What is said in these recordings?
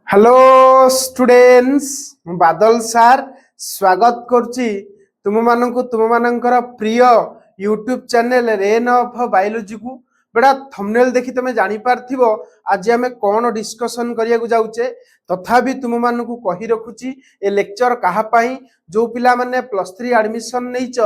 Hello students बादल सार स्वागत करुच्ची तुम मानकर प्रिय YouTube channel rain of biology को बेटा थंबनेल देखि तुम जानी पारथिबो आज आमे कोन डिस्कशन करिया को जाउचे तथापि तुम मानकु कहि रखुची ए लेक्चर कहा पई जो पिला माने +3 एडमिशन नैच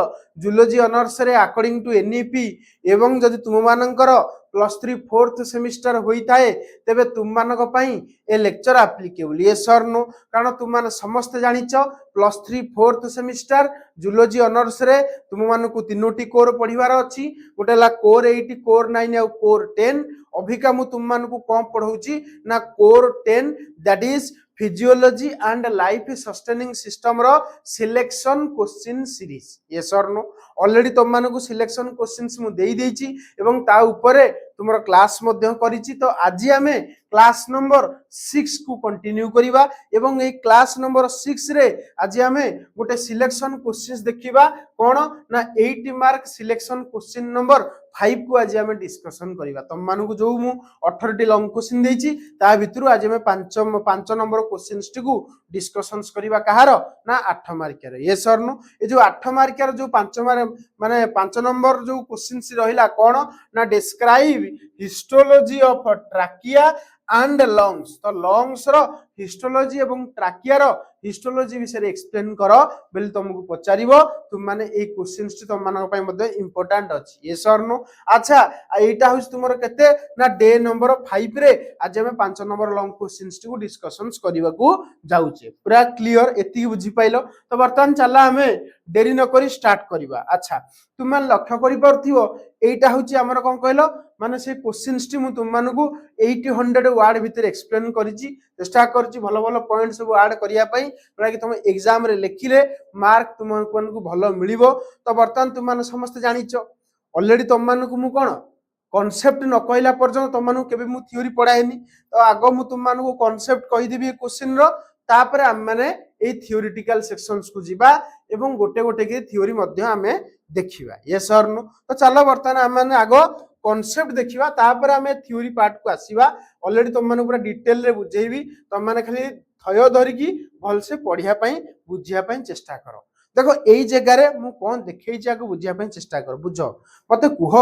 जूलॉजी ऑनर्स रे अकॉर्डिंग टू एनईपी एवं जदि तुम मानकर +3 4th सेमिस्टर होता है तेबे तुम मानक पई ए लेक्चर एप्लीकेबल ये सर नो कारण तुम माने समस्त जानिच +3 4th सेमिस्टर जूलॉजी ऑनर्स रे तुम मानकु तीनोटी कोर पढिबार अछि गोटे ला कोर 8 कोर 9 और कोर 10 अभिका मु तुम मानकु कोन पढौची ना कोर 10 that is physiology and life sustaining system रो सिलेक्शन क्वेश्चन सीरीज ये सर नो ऑलरेडी तुम मानकु सिलेक्शन क्वेश्चंस मु देई देइची एवं ता ऊपरे तुमरो क्लास मध्य करिची तो आज आमे क्लास नंबर 6 को कंटिन्यू करिबा एवं ए क्लास नंबर 6 रे आज आमे गोटे सिलेक्शन क्वेश्चंस देखिबा कोन ना 80 मार्क सिलेक्शन क्वेश्चन नंबर 5 को आज आमे डिस्कशन करिबा तुम मानकु जो मु 18 टी लॉन्ग क्वेश्चन देइची ता भितरु आज आमे 5 नंबर क्वेश्चंस टिकु डिस्कशंस करिबा कहार ना 8 मार्क रे ये सर नो ए जो 8 मार्क रे जो 5 माने 5 नंबर जो क्वेश्चंस रहिला कोन ना describe histology of trachea and lungs तो लंग्स रो हिस्टोलॉजी एवं ट्रैकिया रो हिस्टोलॉजी विषय एक्सप्लेन करो बेल तुमको पचारिबो तुम माने ए क्वेश्चंस टी तुम मानक पय मध्ये इंपोर्टेंट अछि ये सर नो अच्छा एटा होस तुमरो केते ना डे नंबर 5 रे आज हम 5 नंबर लॉन्ग क्वेश्चंस टी को डिस्कशंस करबा को जाउचे पूरा क्लियर एति बुझी पाइलो तो वर्तमान चला हमें देरी न करी स्टार्ट करबा अच्छा तुम मान लक्ष्य करि परथिबो एटा होची हमर कोन कहलो माने से क्वेश्चंस टी मु तुम मानकु 800 वर्ड भीतर एक्सप्लेन करिची चेष्टा करची भलो भलो पॉइंट सब ऐड करिया पई पूरा कि तुम एग्जाम रे लेखिले मार्क तुम मानकु भलो मिलिबो तो वर्तमान तुम मान समस्त जानिचो ऑलरेडी तुम मानकु मु कोन कॉन्सेप्ट न कहला पर्यंत तुम मानकु केबे मु थ्योरी पढाएनी तो आगो मु तुम मानकु कॉन्सेप्ट कहि देबी क्वेश्चन रो तापरे हम माने ए थ्योरेटिकल सेक्शंस को जिबा एवं गोटे गोटे के थ्योरी मध्ये हमें देखिबा ये सर नो तो चलो वर्तमान हम माने आगो कॉन्सेप्ट देखिबा तापरे हमें थ्योरी पार्ट को आसीबा ऑलरेडी तुम माने पूरा डिटेल रे बुझेइबी तुम माने खाली थयो धरि की भल से पढिया पई बुझिया पई चेष्टा करो देखो एई जगह रे मु कोन देखैछि आको बुझिया पई चेष्टा करो बुझो मते कुह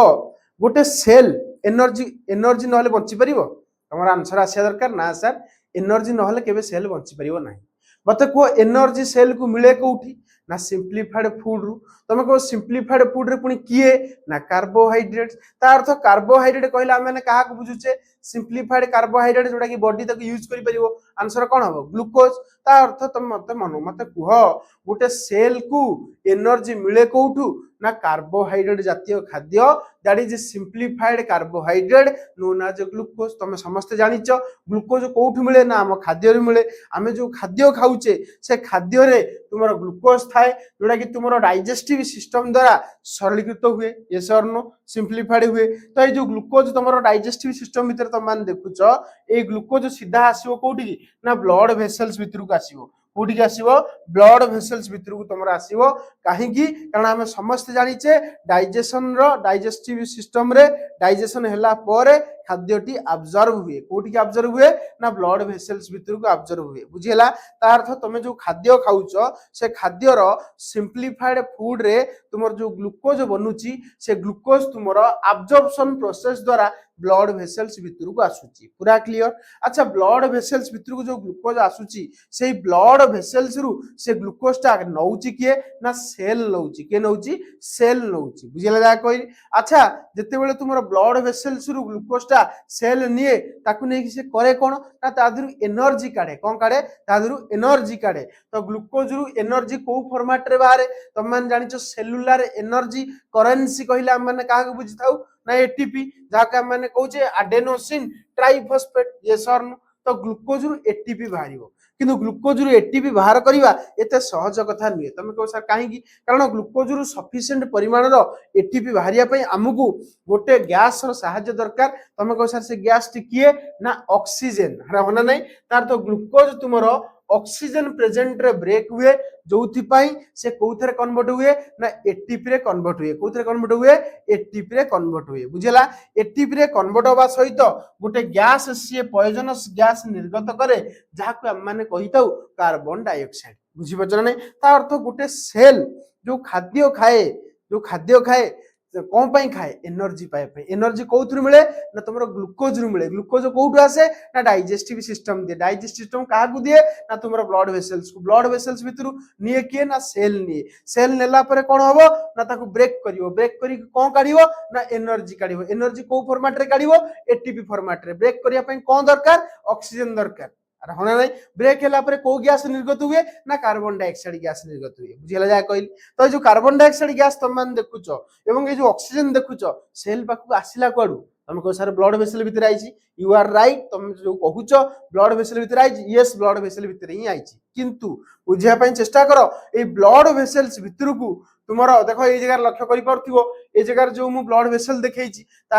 गोटे सेल एनर्जी नहले बंची परिबो हमर आंसर आसिया दरकार ना सर एनर्जी नहले केबे सेल बंची परिबो नाही मते को एनर्जी सेल को मिले कोठी ना सिंपलीफाइड फूड रु तमे को सिंपलीफाइड फूड रे पुनी किए ना कार्बोहाइड्रेट्स ता अर्थ कार्बोहाइड्रेट कहला माने काहा को बुझुचे सिंपलीफाइड कार्बोहाइड्रेट जोटा कि बॉडी तक यूज करि परिबो आंसर कोन हबो ग्लूकोज ता अर्थ तम मते कुह गोटे सेल को एनर्जी मिले कोठू ना कार्बोहाइड्रेट जातीय खाद्य that is simplified carbohydrate known as glucose तुम समस्त जानिच ग्लूकोज कोठू मिले ना हम खाद्य रे मिले आमे जो खाद्य खाउचे से खाद्य रे तुमरो ग्लूकोज थाए जोटा कि तुमरो डाइजेस्टिव सिस्टम द्वारा सरलीकृत हुए ये सर नो सिंपलीफाइड हुए तो ये जो ग्लूकोज तुमरो डाइजेस्टिव सिस्टम भीतर तुम मान देखुच ए ग्लूकोज सीधा आसीबो कोठी ना ब्लड वेसल्स भीतर को आसीबो कोठी के आसीबो ब्लड वेसल्स भीतर को तुमरो आसीबो काहे की कारण हम समस्त जानिचे डाइजेशन रो डाइजेस्टिव सिस्टम रे डाइजेशन हैला परे खाद्यटी अब्जॉर्ब हुए कोठी के अब्जॉर्ब हुए ना ब्लड वेसल्स भीतर को अब्जॉर्ब हुए बुझिला ता अर्थ तुमे जो खाद्य खाउचो से खाद्य रो सिंपलीफाइड फूड रे तुमर जो ग्लूकोज बनुची से ग्लूकोज तुमरो अब्जॉर्प्शन प्रोसेस द्वारा ब्लड वेसल्स भीतर को आसुची पूरा क्लियर अच्छा ब्लड वेसल्स भीतर को जो ग्लूकोज आसुची से ब्लड वेसल्स रु से ग्लूकोज टा नउची किए ना सेल नउची के नउची सेल नउची बुझिला जा कहि अच्छा जते बेले तुमरो ब्लड वेसल्स रु ग्लूकोज टा सेल निए ताकु नै कि से करे कोन ना तादरु एनर्जी काढे कोन काढे तादरु एनर्जी काढे तो ग्लूकोज रु एनर्जी को फॉर्मेट रे बाहर तुम मान जानिचो सेलुलर एनर्जी करेंसी कहिला हम माने काहा को बुझिताउ ना एटीपी जाके हम माने कहूचे एडेनोसिन ट्राइफॉस्फेट ये सर तो ग्लूकोज रु एटीपी बाहरिबो किंतु ग्लूकोज रु एटीपी बाहर करिवा एते सहज कथा नुए तमे कहो सर काहे की कारण ग्लूकोज रु सफिशिएंट परिमाण रो एटीपी बाहरिया पई हमकु गोटे गैस रो सहायता दरकार तमे कहो सर से गैस टी किए ना ऑक्सीजन हरा होना नहीं तार तो ग्लूकोज तुमरो ऑक्सीजन प्रेजेंट रे ब्रेक हुए जोथि पई से कोथरे कन्वर्ट हुए ना एटीपी रे कन्वर्ट हुए कोथरे कन्वर्ट हुए एटीपी रे कन्वर्ट हुए बुझिला एटीपी रे कन्वर्ट होबा सहित गोटे गैस सी पॉइजनस गैस निर्गत करे जहाको हम माने कहिताउ कार्बन डाइऑक्साइड बुझि पछना नै ता अर्थ गोटे सेल जो खाद्य खाए कौन पाई खाए एनर्जी पाए एनर्जी कौथु मिले ना तुम ग्लूकोज रु मिले ग्लूकोज कौटू आसे ना डाइजेस्टिव सिस्टम दिए डाइजेस्टिव सिस्टम क्या दिए ना तुम ब्लड वेसल्स भितर निए किए ना सेल निए सेल नेला परे कौन हम ना ताकू ब्रेक करी कौन काढ़ ना एनर्जी काढ़ एनर्जी कौ फॉर्मेट रे काढ़ एटीपी फॉर्मेट रे ब्रेक करने कौन दरकार ऑक्सीजन दरकार अरे होना नहीं ब्रेक है कौ गैस निर्गत हुए ना कार्बन डाइऑक्साइड गैस निर्गत हुए बुझेगा जहाँ कहली तो जो कार्बन डाइऑक्साइड गैस तुम मैंने देखुच एवं ये जो ऑक्सीजन देखुच सेल पाखक आसला कुआड़ू तुम कह सर ब्लड वेसल भितर आई यू आर राइट तुम जो कहूच ब्लड वेसल भितर आई यस ब्लड वेसल भितर ही आई किंतु बुझापी चेष्टा कर ये ब्लड वेसल्स भितर को तुम देख ये जगह लक्ष्य कर जगार जो मु ब्लड वेसल देखी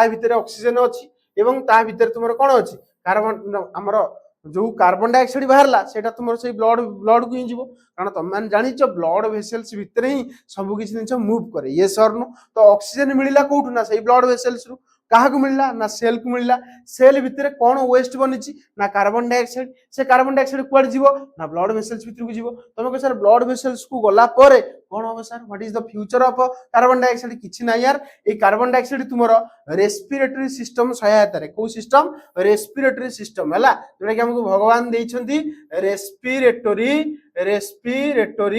भितर ऑक्सीजन अच्छी एवं ता भितर तुम कौन अच्छी कार्बन आमर जो कार्बन डाइऑक्साइड बाहरला सेटा तुम से ब्लड ब्लड को ही जीव कारण तुम मैंने जानिच ब्लड वेसल्स भितर ही सब किसी जिन मूव करे ये सर नु तो ऑक्सीजन मिलला कौटू ना से ब्लड वेसल्स रु क्या मिलला ना सेल को मिलला सेल भितर कौन वेस्ट बनी ना कार्बन डाइऑक्साइड से कार्बन डाइऑक्साइड कुआड़ जीव ना ब्लड वेसल्स भितर को जीव तुम कह सर ब्लड वेसल्स को गला परे कौन हम sir what is the future of carbon dioxide किछि ना यार ये कार्बन डाइऑक्साइड तुमरो रेस्पिरेटरी सिस्टम सहायता रे को सिस्टम रेस्पिरेटरी सिस्टम हैला जोटा कि हमको भगवान देइछंती रेस्पिरेटरी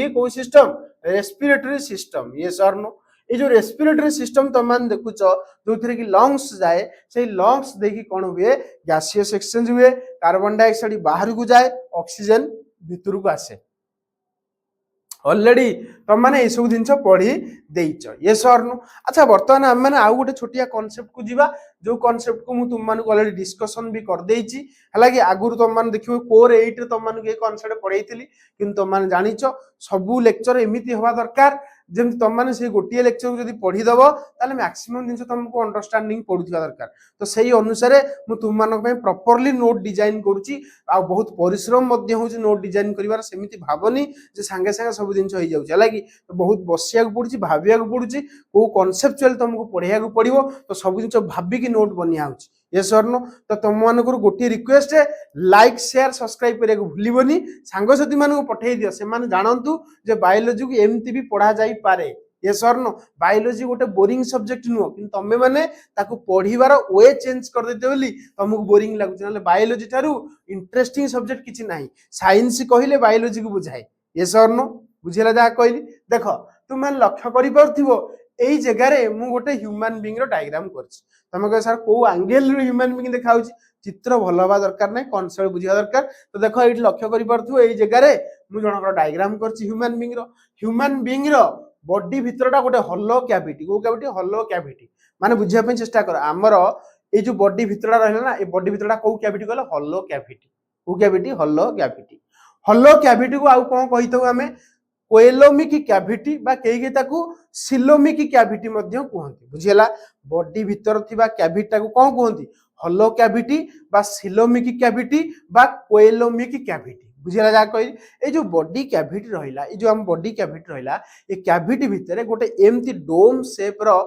को सिस्टम रेस्पिरेटरी सिस्टम ये सर नो ये जो रेस्पिरेटरी सिस्टम तुम मैंने देखुच जो थे कि लंग्स जाए से लंग्स देखी कौन हुए गैसियस एक्सचेंज हुए कार्बन डाइऑक्साइड बाहर को जाए ऑक्सीजन भितर को आसे ऑलरेडी तुम मैंने ये सब जिन पढ़ी देच ये सर नु अच्छा बर्तमान आम मैंने आउ गोटे छोटिया कॉन्सेप्ट को जीवा जो कॉन्सेप्ट को तुम मानक ऑलरेडी डिस्कशन भी कर देइची हालांकि आगुर तुम मैंने देखियो कोर 8 रे तुम मानक ये कॉन्सेप्ट पढ़ाई किंतु तुम मैंने जानिच सबू लेक्चर एमिति होवा दरकार जमी तुम मैंने से गोटे लेक्चर को जब पढ़ीदेव ताले मैक्सिमम जिन तुमको अंडरस्टैंडिंग पड़ुवा दरकार तो सही अनुसार मुझे तुम मानक प्रॉपर्ली नोट डिजाइन करुच्ची आ बहुत परिश्रम नोट डिजाइन कर सेमती भावनी जे सांगे सांगे सब जिन हो जाए तो बहुत बसिया पड़ी भाविया पड़ी कौ कनसेप्चुअल तुमको पढ़ाया पड़ो तो सब जिन भाविकी नोट बनिया हो ये सर नो तो तुम मानक गोटे रिक्वेस्ट है लाइक शेयर सब्सक्राइब करने को भूलनी सांगसाथी मान पठे दियो से माने जानतु जे बायोलॉजी को एमती भी पढ़ा जाई पारे ये सर नो बायोलॉजी गोटे बोरिंग सब्जेक्ट नुह कि तमें मैंने पढ़ीबार वे चेंज कर देते बोली तुमको बोरिंग लगुच ना बायोलॉजी ठारू इंटरेस्टिंग सब्जेक्ट किसी ना साइंस कहले बायोलॉजी को बुझाए ये सर नो बुझेगा जहाँ कहली देख तुम लक्ष्य कर जगार मु गोटे ह्यूमन बीइंग रो डायग्राम करछि तुम कह सर को एंगल रो ह्यूमन बीइंग देखा चित्र भल हवा दरकार ना कनसेप्ट बुझा दरकार तो देख ये लक्ष्य कर जगार मु जनकर डायग्राम करछि ह्यूमन बीइंग रो बॉडी भितरटा गोटे हॉलो कैविटी को कैविटी हॉलो कैविटी माने बुझिया पे चेष्टा कर हमर ए जो बॉडी भितरटा रहला ना ए बॉडी भितरटा को कैविटी कहला हॉलो कैविटी को कैविटी हॉलो कैविटी को आउ कोन कहितौ हमें कोएलोमिक कैविटी बा केही ताकू सिलोमिक कैविटी मध्य कहंती बुझियला बॉडी भीतर थिबा कैविटी को कोन कहंती हॉलो कैविटी बा सिलोमिक कैविटी बा कोएलोमिक कैविटी बुझियला जा कहि ए जो बॉडी कैविटी रहिला ए जो हम बॉडी कैविटी रहिला ए कैविटी भीतर गोटे एमती डोम शेप रो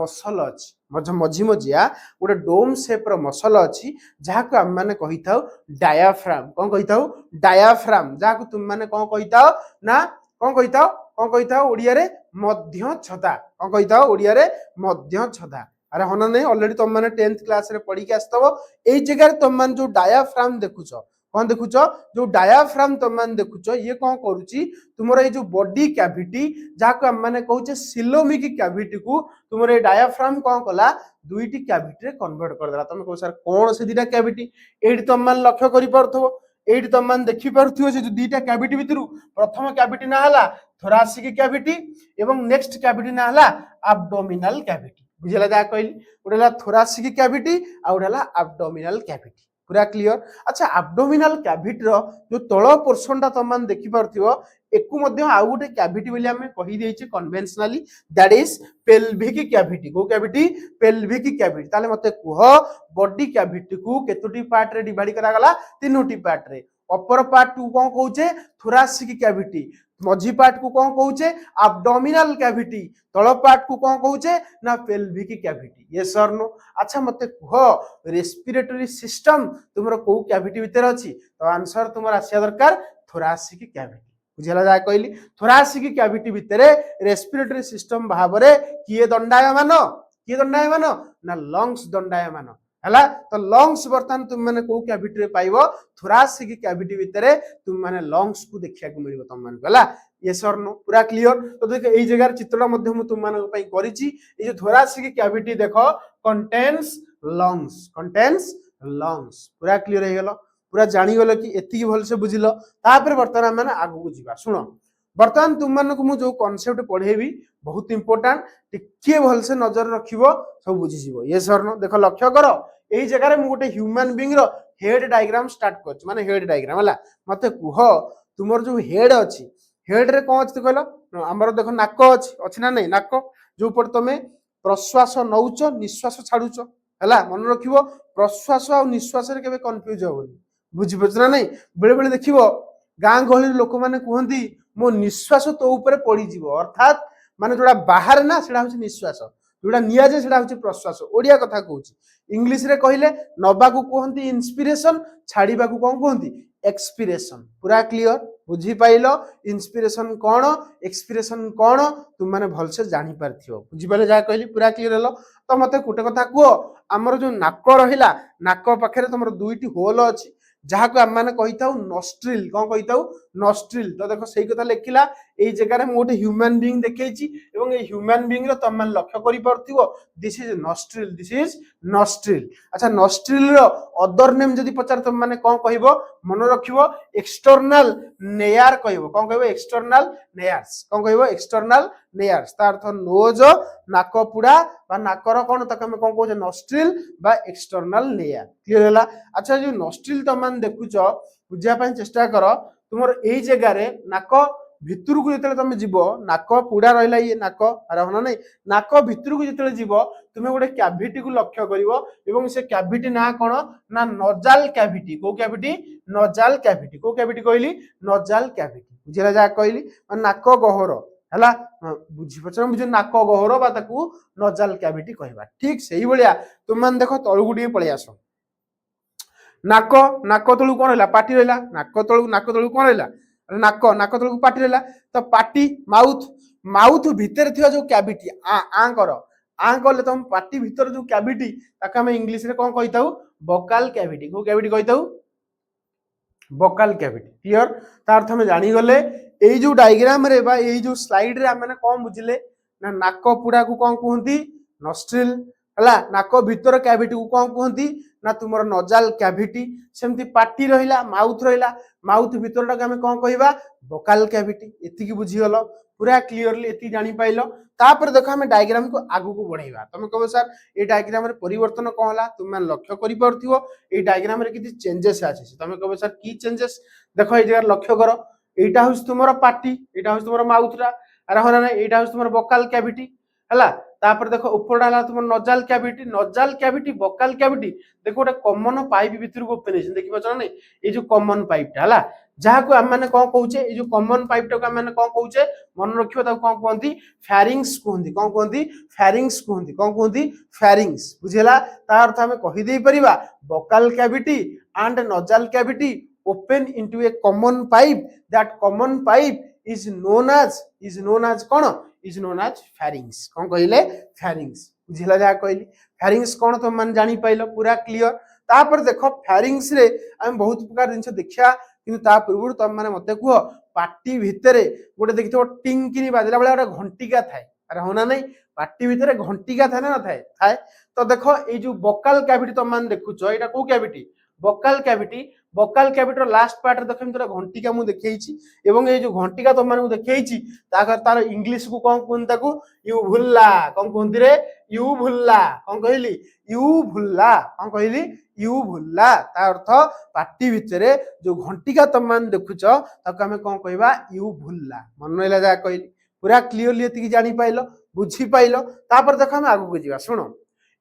मसल अछि मझी मझिया गोटे डोम शेप रो मसल अछि जाको हम माने कहिताउ डायाफ्राम कोन कहिताउ डायाफ्राम जाको तुम माने कोन कहिताउ ना कौन कही ओडिया रे मध्य छदा कौन कही ओडिया रे मध्य छदा अरे हन नहीं ऑलरेडी तुम माने 10th क्लास रे पढ़ी के आस्तव ए जगह तुम मान जो डायाफ्राम देखुछ कौन देखुछ जो डायाफ्राम तुम मान देखुछ ये कौन करूची तुमरो ये जो बॉडी कैविटी जाको हम माने कहूचे सिलोमिक कैविटी को तुमरो ये डायाफ्राम कौन कला दुईटी कैविटी रे कन्वर्ट कर देला तुम कहो सर कौन से दीटा कैविटी एडी तुम मान लक्ष्य करि परथबो एडी तुम मान देखि परथुओ से जो दीटा कैविटी भितरु प्रथम कैविटी ना हला थोरासिक कैविटी एवं नेक्स्ट कैविटी ना हला एब्डोमिनल कैविटी बुझला जा कहली ओडेला थोरासिक कैविटी आ ओडेला एब्डोमिनल कैविटी पूरा क्लियर अच्छा एब्डोमिनल कैविटी रो जो तळ पोर्शन ता तुम मान देखि परथियो एकु मध्ये आउ गोटे कैविटी बोली हमें कहि देइछि conventionally that is pelvic cavity को कैविटी पेल्विक कैविटी ताले मते कुह बॉडी कैविटी को केतोटी पार्ट रे डिवाइड करा गला तीनोटी पार्ट रे अपर पार्ट को कौन कहूचे थोरासिक कैविटी मझी पार्ट को कौन कहूचे एब्डोमिनल कैविटी तल पार्ट को कौन कहूचे ना पेल्विक कैविटी यस और नो अच्छा मते कह रेस्पिरेटरी सिस्टम तुमरो को कैविटी भीतर अछि तो आंसर तुमर आसिया दरकार थोरासिक कैविटी बुझला जा कहली थोरासिक कैविटी भीतर रेस्पिरेटरी सिस्टम भाबरे किए दंडायमान ना लंग्स दंडायमान हला तो लंग्स बर्तमान तुम माने को कैविटी रे पाइबो थोरासिक कैविटी भितरे तुम माने लंग्स को देखिया को मिलिबो तुम माने हला यस और नो पूरा क्लियर तो देख एई जगह चित्रटा मध्ये मु तुम माने पई करिछि ए जो थोरासिक कैविटी देखो कंटेन्स लंग्स पूरा क्लियर हे गेलो पूरा जानि गेलो कि एति भल से बुझिलो तापर बर्तमान माने आगु को जिबा सुनो बर्तमान तुम मानक मु जो कांसेप्ट पढेबी बहुत इंपोर्टेंट टिके भल से नजर रखिबो सब बुझि जिवो यस और नो देखो लक्ष्य करो एई जगह रे मु गोटे ह्यूमन बीइंग रो हेड डायग्राम स्टार्ट करछ माने हेड डायग्राम हला मते कुह तुमर जो हेड अछि हेड रे कोन अछि कहलो हमर देखो नाक अछि ना नै नाक जो पर तमे प्रश्वास नउच निश्वास छाडुच हला मन रखिबो प्रश्वास आ निश्वास रे केबे कंफ्यूज होबनी बुझि पछ ना नै बेले बेले देखिबो गां गहली लोक माने कहंती मो निश्वास तो ऊपर पड़ी जीवो अर्थात माने जोडा बाहर ना सेडा होछि निश्वास जोडा निया जे सेडा होछि प्रश्वास ओडिया कथा कहूछि इंग्लिश रे कहिले नबा को कहंती इंस्पिरेशन छाडीबा को कोन कहंती एक्सपिरेशन पूरा क्लियर बुझी पाइलो इंस्पिरेशन कोन एक्सपिरेशन कोन तुम माने भल से जानि पारथियो बुझी पाले जा कहली पूरा क्लियर हलो तो मते कुटे कथा को हमर जो नाक रहिला नाक पाखरे तमर दुईटी होल अछि जहाँ को आम मैंने कही था नस्ट्रिल कौन कही था नस्ट्रिल तो देखो सही कथा लिखला एई जगह रे गोटे ह्यूमन बीइंग देखैछि एवं ए ह्यूमन बीइंग रो तुम माने लक्ष्य करि परथिबो दिस इज नस्ट्रिल अच्छा नस्ट्रिल रो अदर नेम जदी पचार तुम माने कोन कहिबो मन रखिबो एक्सटर्नल नेयार कहिबो कोन कहिबो एक्सटर्नल नेयार्स तार अर्थ नोज नाक पुडा बा नाकर कोन तक हम कोन कहू नस्ट्रिल बा एक्सटर्नल नेयार क्लियर हला अच्छा जो नस्ट्रिल तुम माने देखुछ बुझिया पई चेष्टा करो तुमर एई जगह रे नाक भितर को जतले तुम जीवो नाक पुडा रहला ये नाक रहना नै नाक भितर को जतले जीवो तुमे गोटे कैविटी को लक्ष्य करिवो एवं से कैविटी ना कोन ना नोजाल कैविटी को कैविटी कहली नोजाल कैविटी बुझिला जा कहली नाक गहर हला बुझि पछन बुझ नाक गहर बा ताकू नोजाल कैविटी कहबा ठीक सेही बलिया तुम मान देखो तळु गुडी पळि आसो नाक तळु कोन रहला पाटी रहला नाक तळु कोन रहला नाक तळु पाटी रहला तो पाटी माउथ भीतर थिया जो कैविटी आ करो आ कले तुम पाटी भीतर जो कैविटी ताका हम इंग्लिश रे कोन कहिताउ बकाल कैविटी को कैविटी कहिताउ बकाल कैविटी क्लियर तार अर्थ हम जानि गले एई जो डायग्राम रे बा एई जो स्लाइड रे हमने कोन बुझिले ना नाक पुडा को कोन कहंती नस्ट्रिल हला नाक भीतर कैविटी को कोन कहंती ना तुमर नोजाल कैविटी सेमती पाटी रहिला माउथ भीतर टाके हमें कोन कहिबा बकाल कैविटी एति की बुझी गलो पूरा क्लियरली एति जानि पाइलो तापर देखो हमें डायग्राम को आगु को बढ़ाइबा तुम कहबो सर ए डायग्राम रे परिवर्तन कोन हला तुम मन लक्ष्य करि परथिबो ए डायग्राम रे किछि चेंजेस आछि तुम कहबो सर की चेंजेस देखो ए जगह लक्ष्य करो एटा होस तुमरो पाटी एटा होस तुमरो माउथरा अरे होना नै एटा होस तुमरो बकाल कैविटी हला तापर देखो ऊपर डाला तुम नोजाल कैविटी बकाल कैविटी देखो गोटे कॉमन पाइप भीतर को ओपन है देखि पछ नै ए जो कॉमन पाइप हला जहा को हम माने कोन कहूचे ए जो कॉमन पाइप को हम माने कोन कहूचे मन रखियो ता कोन कहंती फेरिंग्स कहंती फेरिंग्स बुझिला ता अर्थ हम कहि देई परिबा buccal cavity and nasal cavity open into a common pipe that common pipe is known as pharynx कोन कहिले pharynx बुझिला जा कहली pharynx कोन तो मन जानि पाइलो पूरा क्लियर तापर देखो pharynx रे हम बहुत प्रकार जिंस देखिया किंतु ता पूर्व तुम माने मते कुह पाटी भितरे गोटे देखिथो टिंग किनी बाजला बेला गोटे घंटिका थाए अरे होना नै पाटी भितरे घंटिका थाए ना थाए तो देखो ए जो बकाल कैविटी तुम मान देखुछो एटा को कैविटी बकाल कैविटी लास्ट पार्ट रे देखम तोरा घंटिका मु देखैछि एवं ए जो घंटिका तुम माने देखैछि तार इंग्लिश को कोन कोन ताकू यूभुल्ला कोन कोंती रे यूभुल्ला कोन कहली यूभुल्ला ता अर्थ पाटी भितरे जो घंटिका तुम मान देखुछो ताको हमें कोन कहबा यूभुल्ला मन रहला जा कहली पूरा क्लियरली एति जानि पाइलो बुझी पाइलो तापर देखो हम आगु को जिबा सुनो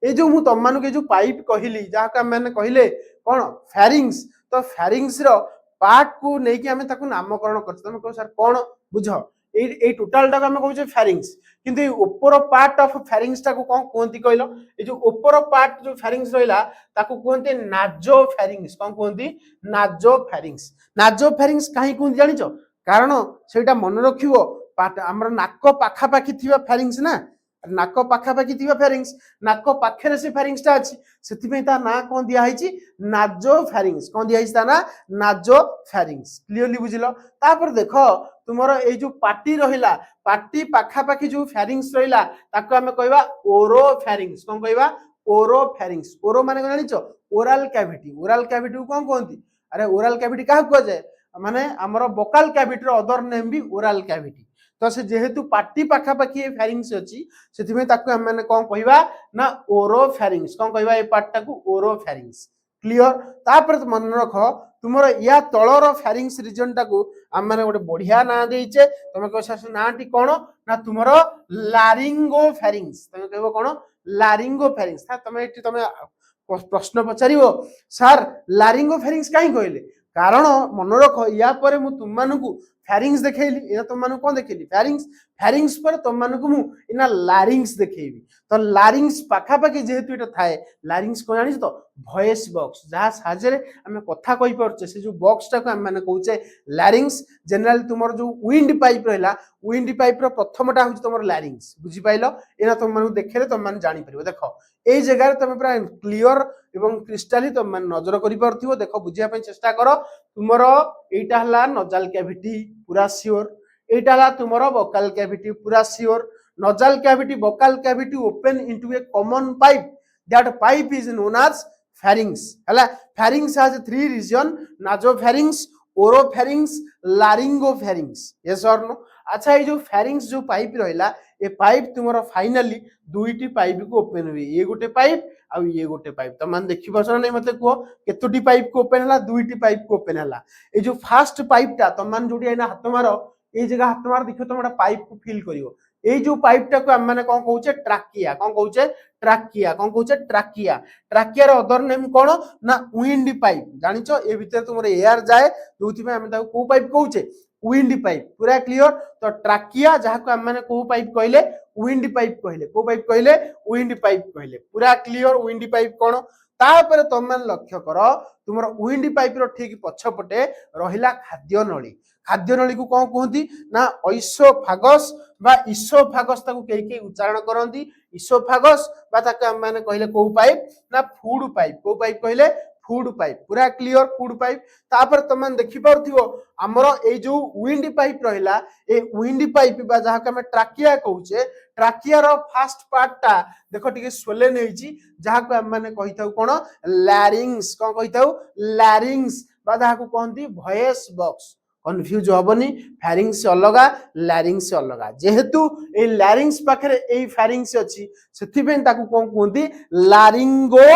ए जो मु तम मानु के जो पाइप कहली जहा का मैंने कहले कोन फेरिंग्स तो फेरिंग्स रो पार्ट को लेकिन आम नामकरण कर सर कौन बुझ ये टोटाल टाक आम कहे फेरिंग्स किंतु ऊपर पार्ट ऑफ फेरिंग्स टाको कौन कहती कहल ये जो ऊपर पार्ट जो फेरिंग्स रहा ताको कहते नाजो फेरिंग्स कौन कहती नाजो फेरिंग्स कहीं कहते जानिच कारण से मन रख आमर नाक पाखापाखि थी फेरिंग्स ना नाक पाखापाखि थी फेरिंग्स नाक पाखे से फेरिंग्स अच्छी से ना कौन दिखाई नाजो फेरिंग्स कौन दिखाई ना नाजो फेरिंग्स क्लीयरली बुझिल तापर देख तुमर ये जो पार्टी रहा पार्टी पाखापाखि जो फेरिंग्स रहा ताको आम कहवा ओरो फेरिंग्स कौन कहवा ओरो फेरिंग्स ओरो माने जानिच ओराल कैविटी को कौन कहती अरे ओराल कैविटी क्या कहुए माने आमर वोकाल कैविटी अदर नेम भी ओराल कैविटी तो से जेहेतु पार्टी पाखापाखि फेरिंग्स अच्छी से कौन कहवा ना ओरो फेरिंग्स कौन कहवा ये पार्टा को ओरो फेरिंग्स क्लियर तापर मन रख तुमर या तलर फेरिंग्स रीजन टाको आम मैंने गोटे बढ़िया ना देचे तुम कह ना टी कौन ना तुमर लारिंगो फेरिंग्स तुम कह कौन लारिंगो फेरिंग्स तुम तुम प्रश्न पचार सार लारिंगो फेरिंग्स कहीं कहले कारण मन रख या पर मु तुम मानू फेरिंग्स देखली तुम मानू कौन देखली फेरिंग्स पर तुम मानू मुझे लारिंग्स देखी तो लारिंग्स पाखापाखि जेहेतु ये थाए लारिंग्स कौन जानी तो वॉइस बॉक्स जहाँ साहाଯ୍य आम कथा कही पारे से जो बॉक्स टाक आम मैंने कहचे लारिंग्स जनरल तुम जो विंड पाइप रहा विंड पाइप प्रथमटा हूँ तुम लारिंग्स बुझीपाल एना तुम मानू देखे तुम मैंने जापर देख ये जगह तुम पूरा क्लीयर एवं क्रिस्टाली तुम मैंने नजर कर देख बुझापी चेष्टा कर तुमर यहाँ नजाल कैविटी पूरा सियोर यहाँ तुमर वोकाल कैविटी पूरा सियोर nasal cavity vocal cavity open into a common pipe that pipe is known as pharynx हला pharynx has three region nasopharynx oropharynx laryngopharynx yes और नो अच्छा ये जो फेरिंग्स जो पाइप रहा ये पाइप तुम फाइनाली दुईटी पाइप को ओपन हुए ये गोटे पाइप आ ये गोटे पाइप तो मान देखी पार्छ ना मत कह केतोटी पाइप को ओपन है दुईटी पाइप को ओपन है ये जो फास्ट पाइपटा तुम मान जो हाथ मार ये जगह हाथ मार देख तुम पाइप को फिल कर ये जो पाइपटा को आम कौन कहे ट्राकिया कौन कहे ट्राकिया कौन कहे ट्राकिया ट्राकियार अदर नेम कौन ना विंड पाइप जानिच ए भितर तुम एयर जाए जो कौ पाइप कहे विंड पाइप पूरा क्लियर तो ट्राकिया जहाँ को आम कौ पाइप कहले विंड पाइप कहले कौ पाइप कहले विंड पाइप कहले पूरा क्लियर विंड पाइप कौन तापर तुम लक्ष्य कर तुम विंड पाइप ठीक पछपटे रहिला खाद्य नली को कौन कहती ना इसोफागस बा इसोफागस ताको कई उच्चारण करती इसोफागस बा ताको हम माने कहले को पाइप ना फूड पाइप को पाइप कहले फूड पाइप पूरा क्लियर फूड पाइप तापर तुम देखि पारथिबो हमर ए जो विंड पाइप रहिला ए विंड पाइप बा जहा के हम ट्राकिया कहूचे ट्राकिया रो फास्ट पार्टटा देखो टिके स्वेलन हेची जहा को हम माने कहिताउ कोन लैरिंग्स कोन कहिताउ लैरिंग्स बा जहा को कहंती वॉइस बॉक्स कन्फ्यूज हबनी फेरिंग्स अलग लैरिंग्स अलग जेहेतु ए लैरिंग्स पाखरे ए फेरिंग्स अछि सेथिबेन ताकू कोन कहंती लारिंगो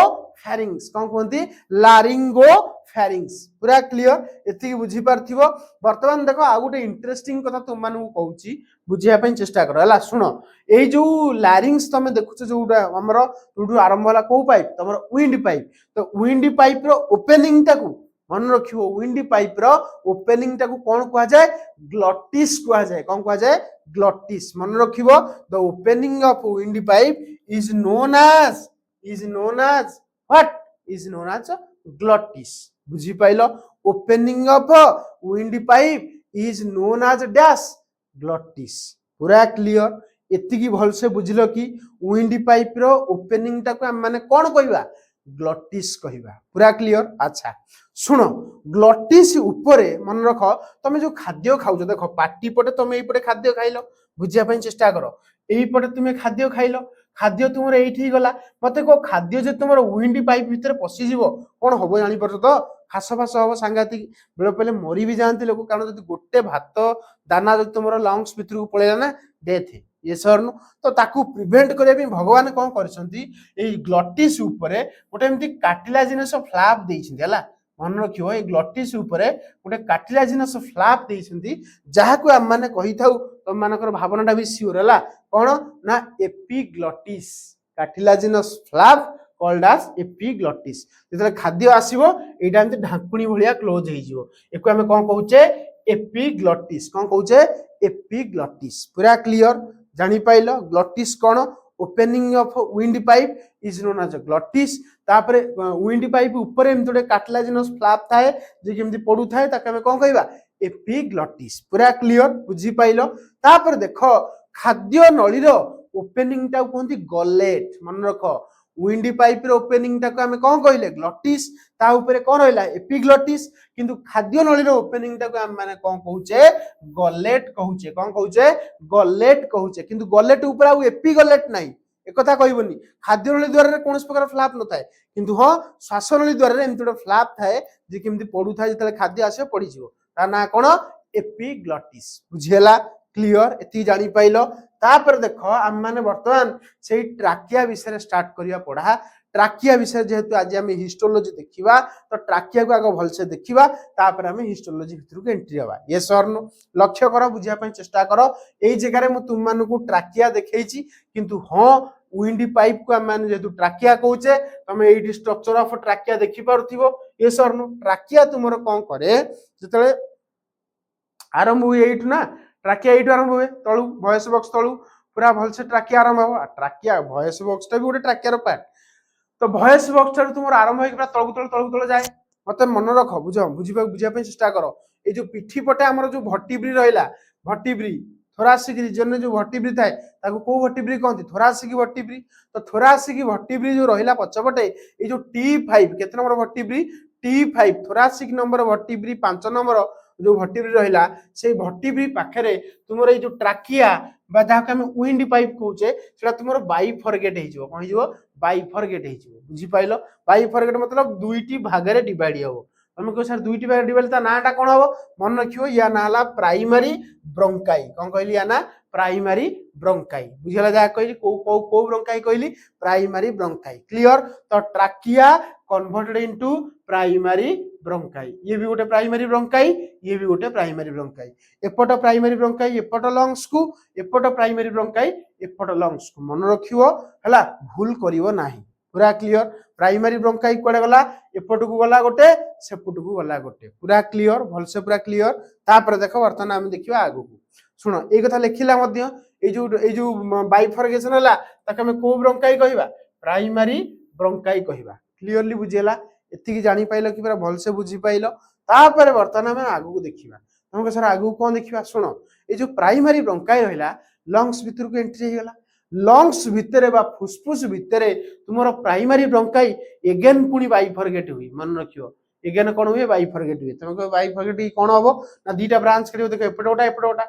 फेरिंग्स कौन कहती लारिंगो फेरिंग्स पूरा क्लियर एति बुझी पारथिबो वर्तमान देखो आ गोटे इंटरेस्टिंग कथा तुम मानू कहूची बुझिया पई चेष्टा करो हला सुनो ए जो लैरिंग्स तमे देखुछ जोडा हमरो जोडू आरंभ होला को पाइप तमरो विंड पाइप तो विंड पाइप रो ओपनिंग टाकू मन रखियो विंड पाइप रो ओपनिंग टाकू कोन कहा जाय ग्लॉटिस कहा जाय कोन कहा जाय ग्लॉटिस मन रखियो the opening of wind pipe is known as what is known as glottis बुझी पाइलो opening of wind pipe is known as dash glottis पूरा क्लियर एतिकी भल से बुझलो कि विंड पाइप रो ओपनिंग टाको हम माने कोन कहबा ग्लॉटिस कहबा पूरा क्लियर अच्छा सुनो ग्लॉटिस ऊपर मन रख तुम जो खाद्य खाऊ देखो पार्टी पटे तुम एई पटे खाद्य खाइलो बुझिया पई चेष्टा करो एई पटे तुम खाद्य खाइलो खाद्य तुम ये गला मत कह खाद्य जो तुम विंड पाइप भितर पशिज कौन हम जापर तो खास फास हम सांघातिक बेले पहले मरी भी जाती लोक कारण जो गोटे भात दाना जो तुम लंग्स भितर को पलैला ना डेथ ये सर तो ताकू प्रिवेंट करने भगवान कौन कर ग्लॉटिस उपरे गोटे एमती कार्टिलाजिनस फ्लैप देइछिंती मन रखियो ये ग्लॉटिस उपरे गोटे कार्टिलाजिनस फ्लैप देइछिंती जहा को हम माने कहि थाउ तुम मानकर भावनाटा भी सियोर हला कौन ना epiglottis cartilaginous flap called as epiglottis जेतले खाद्य आसीबो एटा एमते ढाकुणी भलिया क्लोज हे जिवो एको हमें कोन कहउचे एपिग्लॉटिस कोन कहउचे एपिग्लॉटिस पूरा क्लियर जानि पाइलो ग्लॉटिस कोन opening of wind pipe is known as glottis तापरे विंड पाइप ऊपर एमते गोटे कार्टिलाजिनस फ्लैप थाए जे केमति पडु थाए ताके हमें कोन कहबा एपिग्लॉटिस पूरा क्लियर बुझी पाइलो तापर देखो खाद्य नळीर ओपनिंग टा कहंती गलेट मन रखो विंडी पाइप रे ओपनिंग टा को हमें कोन कहले ग्लॉटिस ता ऊपर कोन रहला एपिग्लॉटिस किंतु खाद्य नळीर ओपनिंग टा को हम माने कोन कहूचे गलेट कहूचे कोन कहूचे गलेट कहूचे किंतु गलेट ऊपर आ एपिगलेट नाही एक कथा कहबोनी खाद्य नळी द्वारा कोनस प्रकार फ्लैप न थाए किंतु हां श्वास नळी द्वारा एमति गोटे फ्लैप थाए जे केमति पडु थाए जतले खाद्य आसे पडी जिवो ता ना कोन एपिग्लॉटिस बुझियला क्लियर एति जानि पाइलो तापर देखो हम माने वर्तमान सेही ट्राकिया विषय स्टार्ट करिया पढा ट्राकिया विषय जेहेतु आज हम हिस्टोलॉजी देखिबा तो ट्राकिया को आगो भलसे देखिबा तापर हम हिस्टोलॉजी भितर को एंट्री हवा यस और नो लक्ष्य करो बुझिया पय चेष्टा करो एई जगह रे मु तुम मानु को ट्राकिया देखैछि किंतु हां विंडी पाइप को हम माने जेहेतु ट्राकिया कहूचे तमे एई स्ट्रक्चर ऑफ ट्राकिया देखि पारथिबो यस और नो ट्राकिया तुमरो कोन करे जतले आरंभ हुए एइटु ना ट्राकिया एइटु आरंभ हुए तळु वॉइस बॉक्स तळु पूरा भलसे ट्राकिया आरंभ हो ट्राकिया वॉइस बॉक्स टा भी गोटे ट्राकिया रो पार्ट तो वॉइस बॉक्स टा तुमरो आरंभ होई पूरा तळु तळ जाए मते मन रख बुझिया पे चेष्टा करो ए जो पिठी पटे हमर जो वर्टिब्री रहला वर्टिब्री थोरासिक रीजन में जो वर्टिब्री थाए ताको को वर्टिब्री कहंती थोरासिक वर्टिब्री तो थोरासिक वर्टिब्री जो रहला पछपटे ए जो T5 केते number vertebrae T5 thoracic number vertebrae 5 number जो वर्टिब्री रहला से वर्टिब्री पाखरे तुमरो ए जो ट्राकिया बा जहा हम विंड पाइप कहूचे सेटा तुमरो बाइफरगेट हे जिवो कोन जिवो बाइफरगेट हे जिवो बुझी पाइलो बाइफरगेट मतलब दुईटी भाग रे डिवाइड हो तुम कहो सर दुईटी भाग डिवाइड ता नाटा कोन हबो मन रखियो या नाला प्राइमरी ब्रोंकाई कोन कहली या ना प्राइमरी ब्रोंकाई बुझिला जा कहली को ब्रोंकाई कहली प्राइमरी ब्रोंकाई क्लियर तो trachea converted into primary bronchi ये भी गोटे प्राइमरी ब्रोंकाई ये भी गोटे प्राइमरी ब्रोंकाई एपट प्राइमरी ब्रोंकाई एपट लंग्स को एपट प्राइमरी ब्रोंकाई एपट लंग्स को मन रखियो हला भूल करिवो नाही पूरा क्लियर प्राइमरी ब्रोंकाई कोडे गला एपट को गला गोटे सेपट को गला गोटे पूरा क्लियर भलसे पूरा क्लियर तापर देखो वर्तमान हम देखिबा आगु को सुनो ए कथा लेखिला मध्य ए जो बाइफरगेशन हला ताके हम को ब्रोंकाई कहिबा प्राइमरी ब्रोंकाई कहिबा क्लियरली बुझेला एति जानि पाइलो कि पूरा भलसे बुझी पाइलो तापर वर्तमान हम आगु को देखिबा हमके सर आगु कोन देखिबा सुनो ए जो प्राइमरी ब्रोंकाई रहला लंग्स भीतर को एंट्री हे गेला लंग्स भितरे बा फुसफुस भितरे तुमरो प्राइमरी ब्रोंकाई एगेन पुनी बाइफरगेट हुई मन रखियो एगेन कोन हुए बाइफरगेट हुए तुमको बाइफरगेट कोन हबो ना दीटा ब्रांच करियो देखो एपटोटा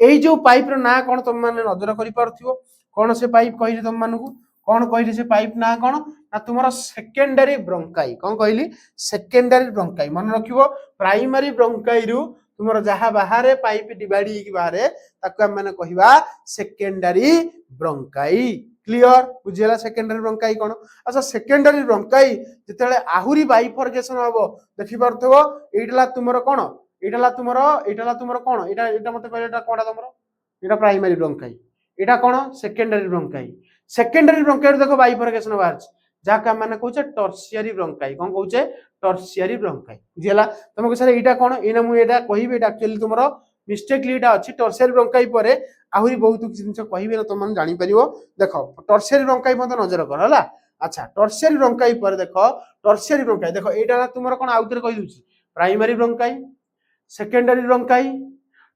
एई जो पाइप रो ना कोन तुम माने नजर करि पारथिबो कोन से पाइप कहिली तुम मानकू कोन कहिली से पाइप ना कोन ना तुमरो सेकेंडरी ब्रोंकाई कोन कहिली सेकेंडरी ब्रोंकाई मन रखिबो प्राइमरी ब्रोंकाई रु तुमरो जहा बाहर पाइप डिवाइड की बाहर ताको हम माने कहिबा सेकेंडरी ब्रोंकाई क्लियर बुझिला सेकेंडरी ब्रोंकाई कोन अच्छा सेकेंडरी ब्रोंकाई जतेले आहुरी बाइफरगेशन हबो देखि परथबो एइटला तुमरो कोन एइटला तुमरो कोन एटा मते कहले एटा कोडा तुमरो एटा प्राइमरी ब्रोंकाई एटा कोन सेकेंडरी ब्रोंकाई देखो बाइफरगेशन बाहर जाका माने कहूचे टर्शियरी ब्रोंकाई कोन कहूचे टर्शियरी ब्रोंकाई बुझिला तुमको सर एटा कोन एना मु एटा कहिबे एटा एक्चुअली तुमरो मिस्टेकली एटा अछि टर्शियरी ब्रोंकाई परे आहुरी बहुत जिंस कहिबे न तुम जानि परिबो देखो टर्शियरी ब्रोंकाई मत नजर कर हला अच्छा टर्शियरी ब्रोंकाई पर देखो टर्शियरी ब्रोंकाई देखो एटा तुमरो कोन आउतरे कहि दुछि primary bronchi secondary bronchi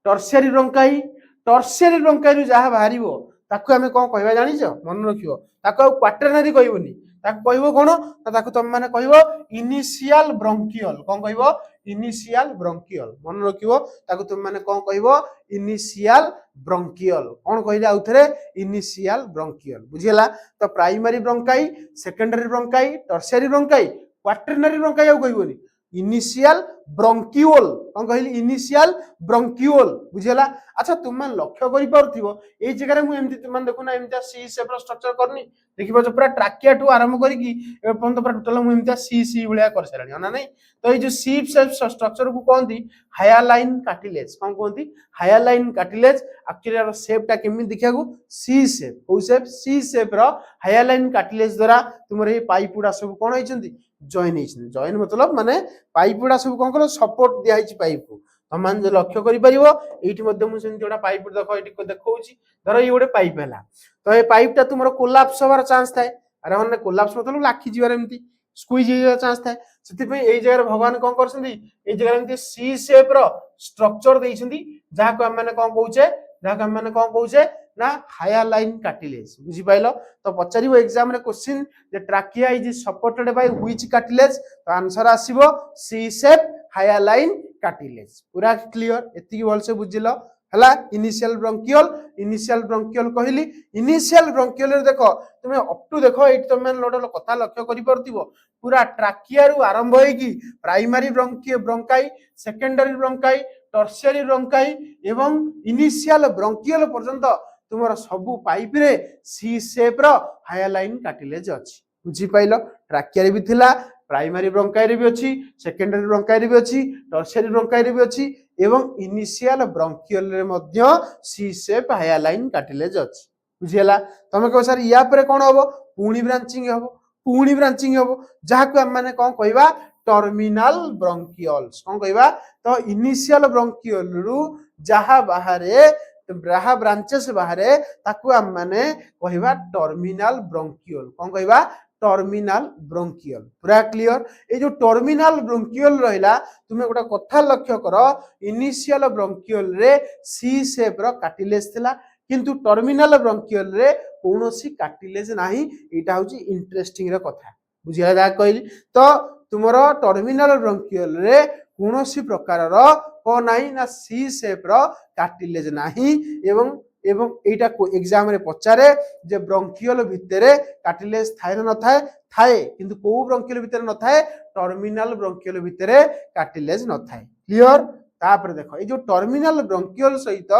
tertiary bronchi जहा बाहरिबो ताको हमें कोन कहबा जानिछो मन रखियो ताको क्वाटरनरी कहबोनी ताको कहबो कोन ताको तुम माने कहबो इनिशियल ब्रोंकियल कोन कहबो इनिशियल ब्रोंकियल मन रखियो ताको तुम माने कोन कहबो इनिशियल ब्रोंकियल कोन कहले आउथरे इनिशियल ब्रोंकियल बुझिला तो primary bronchi secondary bronchi tertiary bronchi quaternary bronchi आ कहबोनी इनिशियल ब्रंकियोल कौन कहली इनिशियल ब्रंकियोल बुझीगला। अच्छा तुम मान लक्ष्य करि पारथिबो ए जगह मु एमति तुम मान देखुना एमतिया सी शेप रो स्ट्रक्चर करनी देखिबो जो पूरा ट्राकिया टू आरंभ करिकी ए पर्यंत पूरा टोटल मु एमतिया सी भलिया कर सारणी ना नहीं। तो ये जो सी शेप स्ट्रक्चर को कहंती हायालाइन कार्टिलेज कौन कहंती हायालाइन कार्टिलेज। एक्चुअली यार शेपटा केमि देखिया को सी शेप ओ शेप सी शेप रो हायालाइन कार्टिलेज द्वारा तुमर ए पाइप गुडा सब कोन होइचंती जॉइन होइछन। जॉइन मतलब माने पाइप गुडा सब कोन कलो सपोर्ट दिया हिच पाइप को तो मान जो लक्ष्य करि परिबो एठी मध्ये मु सेन जोडा पाइप देखो एठी देखौची धर ये गोटे पाइप हैला तो ए पाइपटा तुमरो कोलैप्स होबार चांस थाए। अरे माने कोलैप्स मतलब लाखी जीवार एमती स्क्वीज होबार चांस थाए। सेति पई एई जगह भगवान कोन करसंती एई जगह एमती सी शेप रो स्ट्रक्चर देइछंती जहा को हम माने कोन कहूचे जहा को हम माने कोन कहूचे ना हायालाइन कार्टिलेज बुझी पाइलो। तो पचारिबो एग्जाम रे question J trachea is supported by which cartilage तो आंसर आसीबो सी शेप हायालाइन कार्टिलेज। पूरा क्लियर एति बोल से बुझिलो हला। इनिशियल ब्रंकियोल कहली इनिशियल ब्रंकियोल रे देखो तुमे अप टू देखो एट तुम लोडल कथा लक्ष्य करि परतिबो पूरा ट्राकिया रु आरंभ होई प्राइमरी ब्रंकाई सेकेंडरी ब्रंकाई टर्शियरी ब्रंकाई एवं इनिशियल ब्रंकियोल पर्यंत तुमर सबु पाइप रे सी शेप रो हायालाइन कार्टिलेज अछि बुझी पाइलो। ट्राकिया रे भी थिला प्राइमरी ब्रंकाई रे भी अछि सेकेंडरी ब्रंकाई रे भी अछि टर्शियरी ब्रंकाई रे भी अछि एवं इनिशियल ब्रंकियोल रे मध्य सी शेप हायालाइन कार्टिलेज अछि बुझियला। तमे कहो सर या परे कोन होबो पुणी ब्रांचिंग होबो जहा को हम माने कोन कहबा टर्मिनल ब्रंकियोल्स कोन कहबा तो इनिशियल ब्रंकियोल रु जहा बाहरे ब्राहा ब्रांचेस बाहरे ताकू हम माने कहबा टर्मिनल ब्रंकियोल कोन कहबा टर्मिनल ब्रंकियोल। पूरा क्लियर। ए जो टर्मिनल ब्रंकियोल रहिला तुमे गोटा कथा लक्ष्य करो इनिशियल ब्रंकियोल रे सी शेप रो कार्टिलेज थिला किंतु टर्मिनल ब्रंकियोल रे कोनोसी कार्टिलेज नाही एटा होची इंटरेस्टिंग रो कथा बुझिया जा कहली। तो तुमरो टर्मिनल ब्रंकियोल रे कोनोसी प्रकार रो को नाही ना सी शेप रो कार्टिलेज नाही एवं एवं एटा को एग्जाम रे पचारे जे ब्रंकियोल भितरे कार्टिलेज थाए न थाए थाए किंतु को ब्रंकियोल भितरे न थाए टर्मिनल ब्रंकियोल भितरे कार्टिलेज न थाए क्लियर। तापर देखो ए जो टर्मिनल ब्रंकियोल सहित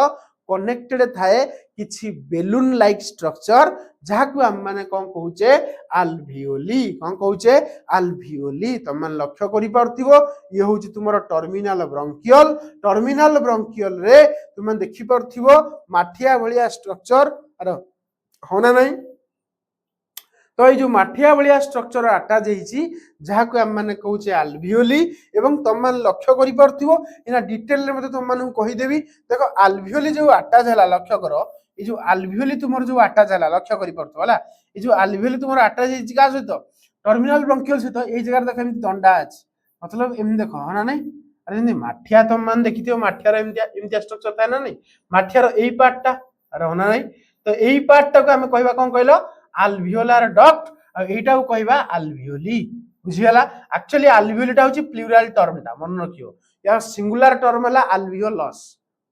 कनेक्टेड थाए किछि बेलून लाइक स्ट्रक्चर जहा को हम माने कोन कहूचे अल्वियोली कोन कहूचे अल्वियोली। तम मन लक्ष्य करि परथिबो ये होची तुमरो टर्मिनल ब्रंकियोल रे तुम देखि परथिबो माठिया भलिया स्ट्रक्चर अरे होना नहीं। तो ये जो माठिया भलिया स्ट्रक्चर अटैच हेची जहा को हम माने कहूचे अल्वियोली एवं तुम मन लक्ष्य करि परथिबो इना डिटेल रे मते तुम मानु कहि देबी। देखो अल्वियोली जो अटैच हला लक्ष्य करो ये जो अल्वियोली तुमर जो अटैच हला लक्ष्य करि परथो हला ये जो अल्वियोली तुमर अटैच हेची का सहित टर्मिनल ब्रंकियोल सहित ए जगह देख एमति दंडा अछि मतलब एम देखो हां ना नहीं। अरे नहीं माठिया तुम मान देखिथियो माठिया रे एमतिया स्ट्रक्चर था ना नहीं माठिया रो एई पार्टटा अरे होना नहीं। तो एई पार्टटा को हम कहबा कोन कहलो अल्वियोलार डक्ट आ एटा को कहबा अल्वियोली बुझियला। एक्चुअली अल्वियोलीटा होची प्लुरल टर्मटा मन रखियो या सिंगुलर टर्म हला अल्वियोलस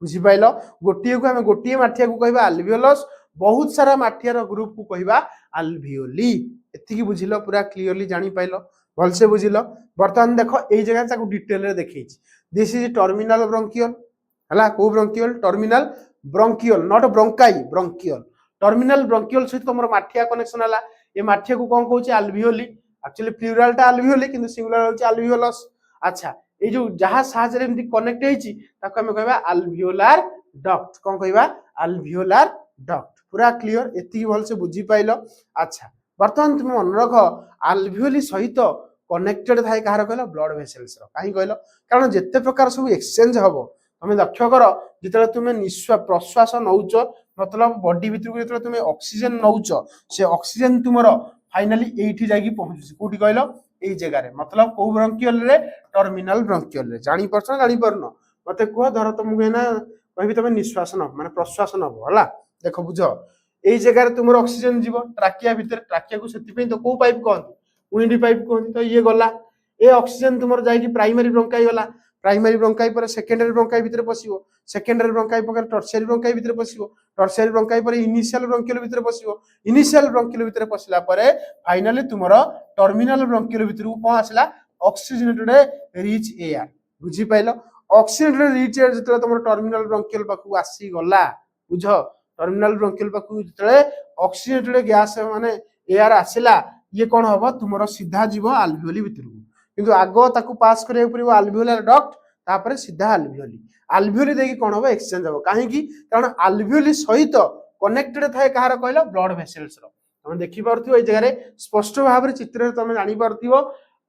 बुझि पाइलो। गोटिए को हम गोटिए माठिया को कहबा अल्वियोलस बहुत सारा माठिया रो ग्रुप को कहबा अल्वियोली एति की बुझिलो पूरा क्लियरली जानि पाइलो भल से बुझिलो। वर्तमान देखो एई जगह ताको डिटेल रे देखैछि दिस इज टर्मिनल ब्रंकियोल हला को ब्रंकियोल टर्मिनल ब्रंकियोल नॉट ब्रोंकाई ब्रंकियोल टर्मिनल ब्रंकियोल सहित तुमर माठिया कनेक्शन हला ए माठिया को कोन कहूची अल्वियोली एक्चुअली प्लुरलटा अल्वियोली किंतु सिंगुलर होची अल्वियोलस। अच्छा ए जो जहा साहाज रे एमति कनेक्ट हेची ताको हम कहबा अल्वियोलार डक्ट कोन कहबा अल्वियोलार डक्ट। पूरा क्लियर एति भल से बुझी पाइलो। अच्छा वर्तमान तुम मन रख अल्वियोली सहित कनेक्टेड थाए कहार कहलो ब्लड वेसल्स रो काहे कहलो कारण जेते प्रकार सब एक्सचेंज हबो तुम लक्ष्य करो जिते तुम निश्वास प्रश्वास नौच मतलब बॉडी भीतर को जिते तुम ऑक्सीजन नौच से ऑक्सीजन तुमरो फाइनली एठी जागी पहुंचुसी कोठी कहलो एई जगह रे मतलब को ब्रंकियोल रे टर्मिनल ब्रंकियोल रे जानि परछन जानि परनो मते को धर तुम ना कहबी तुम निश्वास न माने प्रश्वास नबो हला देखो बुझो एई जगह रे तुमरो ऑक्सीजन जीवो ट्राकिया भीतर ट्राकिया को सेति पे तो को पाइप कहंती विंडी पाइप कहंती तो ये गला ए ऑक्सीजन तुमरो जाई प्राइमरी ब्रोंकाई गला प्राइमरी ब्रोंकाई पर सेकेंडरी ब्रोंकाई भीतर पसिबो सेकेंडरी ब्रोंकाई पर टर्शियरी ब्रोंकाई भीतर पसिबो टर्शियरी ब्रोंकाई पर इनिशियल ब्रोंकियोल भीतर पसिबो इनिशियल ब्रोंकियोल भीतर पसिला पर फाइनली तुमरो टर्मिनल ब्रोंकियोल भीतर को कोन आसला ऑक्सीजनेटेड रिच एयर बुझी पाइलो ऑक्सीजनेटेड रिच एयर जतले तुम टर्मिनल ब्रोंकियल पाखु आसी गला बुझ टर्मिनल ब्रोंकियल पाखु जतले ऑक्सीजनेटेड गैस माने एयर आसिला ये कौन हम तुम सीधा जीव आल्वियोली भितर को किंतु आग ताकू पास करिया पड़िबो आल्वियोलर डक्ट तापर सीधा आल्वियोली आल्वियोली देकी कौन हम एक्सचेंज हम कहीं कारण आल्वियोली सहित कनेक्टेड थाए कहार कहला ब्लड वेसल्स रो तुम देखि पारथिबो ए जगह स्पष्ट भाव चित्र तुम जानि पारथिबो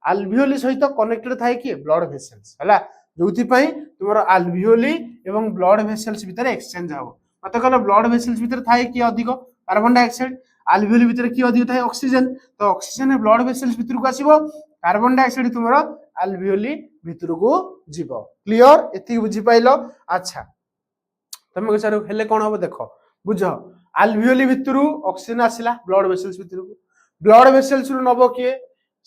आल्वियोली सहित कनेक्टेड थाए कि ब्लड वेसल्स हला जोथि पई तुमरो आल्वियोली एवं ब्लड वेसल्स भितर एक्सचेंज हम मत कहला ब्लड वेसल्स भितर थाए कि अधिक कार्बन डाइऑक्साइड आल्वियोली भितर कि अधिक थाए ऑक्सीजन तो ऑक्सीजन ब्लड वेसल्स भितर को आसीबो कार्बन डाइऑक्साइड तुमरो आल्वियोली भितर को जीवो क्लियर एति बुझी पाइलो अच्छा तुम को सारो हेले कोन हो देखो बुझ आल्वियोली भितर ऑक्सीजन आसिला ब्लड वेसल्स भितर को ब्लड वेसल्स रु नबो किए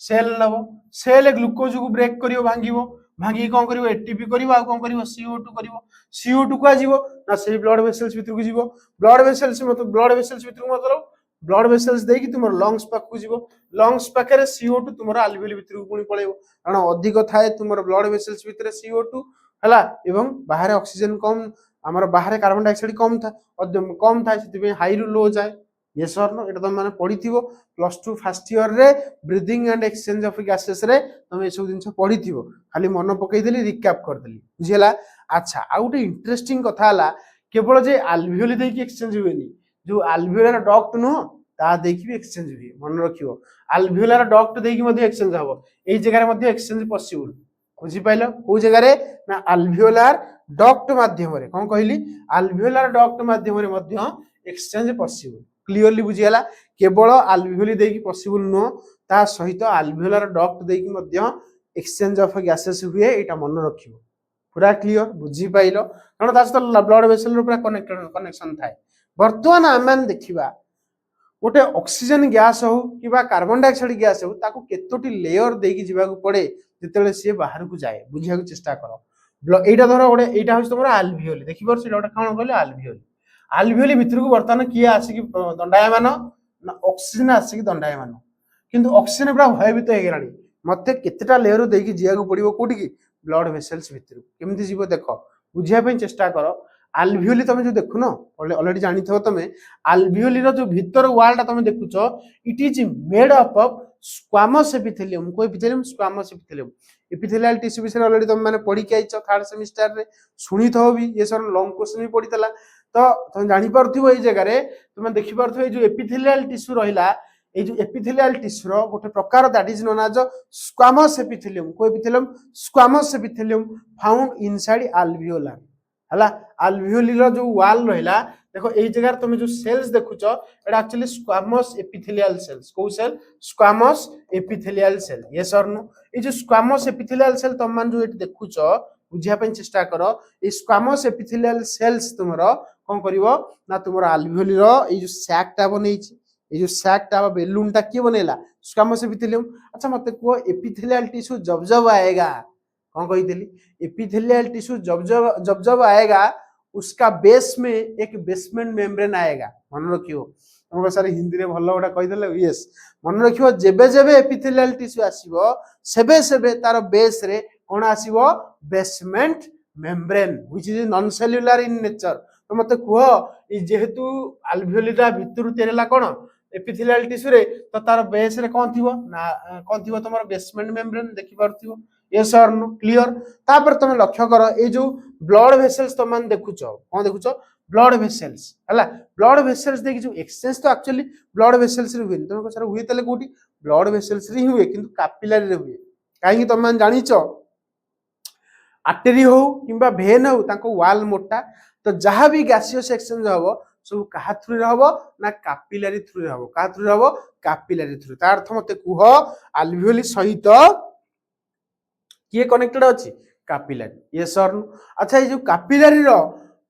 सेल नबो सेल ग्लूकोज को ब्रेक करियो भांगिबो भांगी कोन करियो एटीपी करियो आ कोन करियो CO2 करियो CO2 को आजीवो ना से ब्लड वेसल्स भितर को जीवो ब्लड वेसल्स मतलब ब्लड वेसल्स भितर को मतलब ब्लड वेसल्स देकी तुम लंग्स पाखु जीवो लंग्स पाखरे CO2 तुम आल्वियोली भितर को पुणी पळेबो कारण अधिक थाए तुम ब्लड वेसल्स भितर CO2 हला एवं बाहर ऑक्सीजन कम हमर बाहर कार्बन डाइऑक्साइड कम था से हाई रु लो जाए यस और नो एटा तुम माने पढिथिबो +2 फर्स्ट ईयर रे breathing and exchange of gases रे तुम ए सब जिंस पढिथिबो खाली मन पकई देली रिकैप कर देली बुझिला अच्छा आ गुटे इंटरेस्टिंग कथा हला केवल जे आल्वियोली देकी एक्सचेंज हुएनी जो आल्वियोलर डक्ट नो ता देकी भी एक्सचेंज हुए मन रखियो आल्वियोलर डक्ट देकी मध्ये एक्सचेंज हबो एई जगह रे मध्ये एक्सचेंज पॉसिबल बुझी पाइलो को जगह रे ना आल्वियोलर डक्ट माध्यम रे कोन कहली आल्वियोलर डक्ट माध्यम रे मध्ये एक्सचेंज पॉसिबल क्लियरली बुझियाला केवल आल्वियोली देकी पॉसिबल नो ता सहित आल्वियोलर डक्ट देकी मध्ये एक्सचेंज ऑफ गैसेस हुए एटा मन रखियो पूरा क्लियर बुझी पाइलो कारण ता सहित ब्लड वेसल रो पूरा कनेक्शन थाए वर्तमान आमान देखिबा गोटे ऑक्सीजन गैस हो किबा कार्बन डाइऑक्साइड गैस हो ताको केतोटी लेयर देकी जीवा को पड़े जेतेले से बाहर को जाए बुझिया को चेष्टा करो एटा धरो गोटे एटा होछ तमरा आल्वियोली देखि परछ एटा कोन कहले आल्वियोली आल्वियोली भितर को वर्तमान किए आसिक दंडायमान ना ऑक्सीजन आसिक दंडायमान किंतु ऑक्सीजन पूरा भयभीत हो गलानी मते केतेटा लेयर देकी जिया को पड़िबो कोठी की ब्लड वेसल्स भितर केमती जीवो देखो बुझिया पई चेष्टा करो आल्वियोली तुम जो देखुनो ऑलरेडी जानि थो तुम आल्वियोली रो जो भीतर वाल ता तुम देखुचो it is made up of squamous epithelium को epithelium squamous epithelium epithelial tissue विषय ऑलरेडी तुम माने पढी के आइछो थर्ड सेमिस्टर रे सुनी थो भी ये सब लॉन्ग क्वेश्चन भी पढितला तो तुम जानि परथिबो ए जगह रे तुम देखि परथिबो जो एपिथेलियल टिश्यू रहिला ए जो एपिथेलियल टिश्यू रो गोटे प्रकार that is known as squamous epithelium को epithelium squamous epithelium found inside alveoli हला आल्वियोली रो जो वॉल रहिला देखो ए जगह तुम जो सेल्स देखुचो एटा एक्चुअली स्क्वामस एपिथेलियल सेल्स को cell squamous epithelial cell yes और नो ए जो स्क्वामस एपिथेलियल सेल तुम मान जो एट देखुचो बुझिया पई चेष्टा करो ए स्क्वामस एपिथेलियल सेल्स तुमरो कोन करिवो ना तुमरो आल्वियोली रो ए जो सैक टा बनेछि ए जो सैक टा बेलून टा के बनेला स्क्वामस एपिथेलियम अच्छा मते को एपिथेलियल टिश्यू जब जब आएगा कौन कही थी एपिथेलियल टिश्यू जब जब आएगा उसका बेस में एक बेसमेंट मेम्ब्रेन आएगा मन रखियो तुमको सारे हिंदी रे भलो गोटा कहि देले यस मन रखियो जेबे जेबे एपिथेलियल टिश्यू आसीबो सेबे सेबे तार बेस रे कोन आसीबो basement membrane which is non cellular in nature तो मते कुहो ई जेहेतु आल्वियोलीटा भितरु तेरेला कोन एपिथेलियल टिश्यू रे तो तार बेस रे कोन थिबो ना कोन थिबो तमर बेसमेंट मेम्ब्रेन देखि परथिबो यस और नो क्लियर तापर तुम लक्ष्य करो ए जो ब्लड वेसल्स तुम मान देखुचो कोन देखुचो ब्लड वेसल्स हला ब्लड वेसल्स देखि जो एक्सचेंज तो एक्चुअली ब्लड वेसल्स रे हुए तुम सर हुए तले कोठी ब्लड वेसल्स रे हुए किंतु कैपिलरी रे हुए काहे तुम मान जानिचो आर्टरी हो किबा वेन हो ताको वॉल मोटा तो जहां भी गैसियस एक्सचेंज हबो सब कहा थ्रू रे हबो ना कैपिलरी थ्रू रे हबो कहा थ्रू रे हबो कैपिलरी थ्रू तार अर्थ मते कुह आल्वियोली सहित किए कनेक्टेड अछि कैपिलरी यस और नो अच्छा ये जो कैपिलरी रो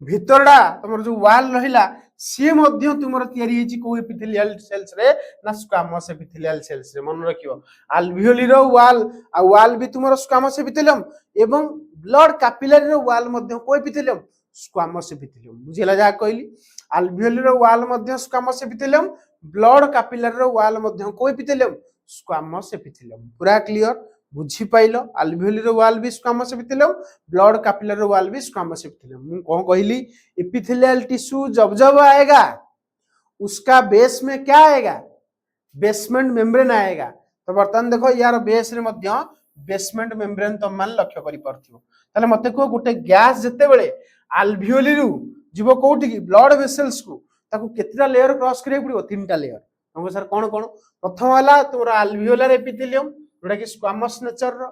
भितरडा तुमर जो वॉल रहिला से मध्य तुमर तयारी हेची को एपिथेलियल सेल्स रे ना स्क्वामस एपिथेलियल सेल्स रे मन रखियो आल्वियोली रो वॉल आ वॉल भी तुमर स्क्वामस एपिथेलियम एवं ब्लड कैपिलरी रो वॉल मध्य को एपिथेलियम स्क्वामस एपिथेलियम बुझिला जा कहली आल्वियोली रो वॉल मध्य स्क्वामस एपिथेलियम ब्लड कैपिलरी रो वॉल मध्य को एपिथेलियम स्क्वामस एपिथेलियम पूरा क्लियर बुझी पाइल आल्वियोली वॉल भी squamous epithelium blood capillary wall भी स्क्वामस एपिथेलियम मु कौन कहली एपिथेलियल टिश्यू जब जब आएगा उसका बेस में क्या आएगा बेसमेंट मेम्ब्रेन आएगा तो बर्तमान देखो यार बेस रे मध्य बेसमेंट मेम्ब्रेन तुम मान लक्ष्य करि परथियो ताले मते को गोटे गैस जते बेले आल्वियोली रु जीव कोठी की ब्लड वेसल्स को ताको केतरा लेयर क्रॉस करिया पड़िबो तीनटा लेयर हम सर कोन कोन प्रथम वाला तोरा आल्वियोलर एपिथेलियम जोटा कि स्क्वामस नेचर रो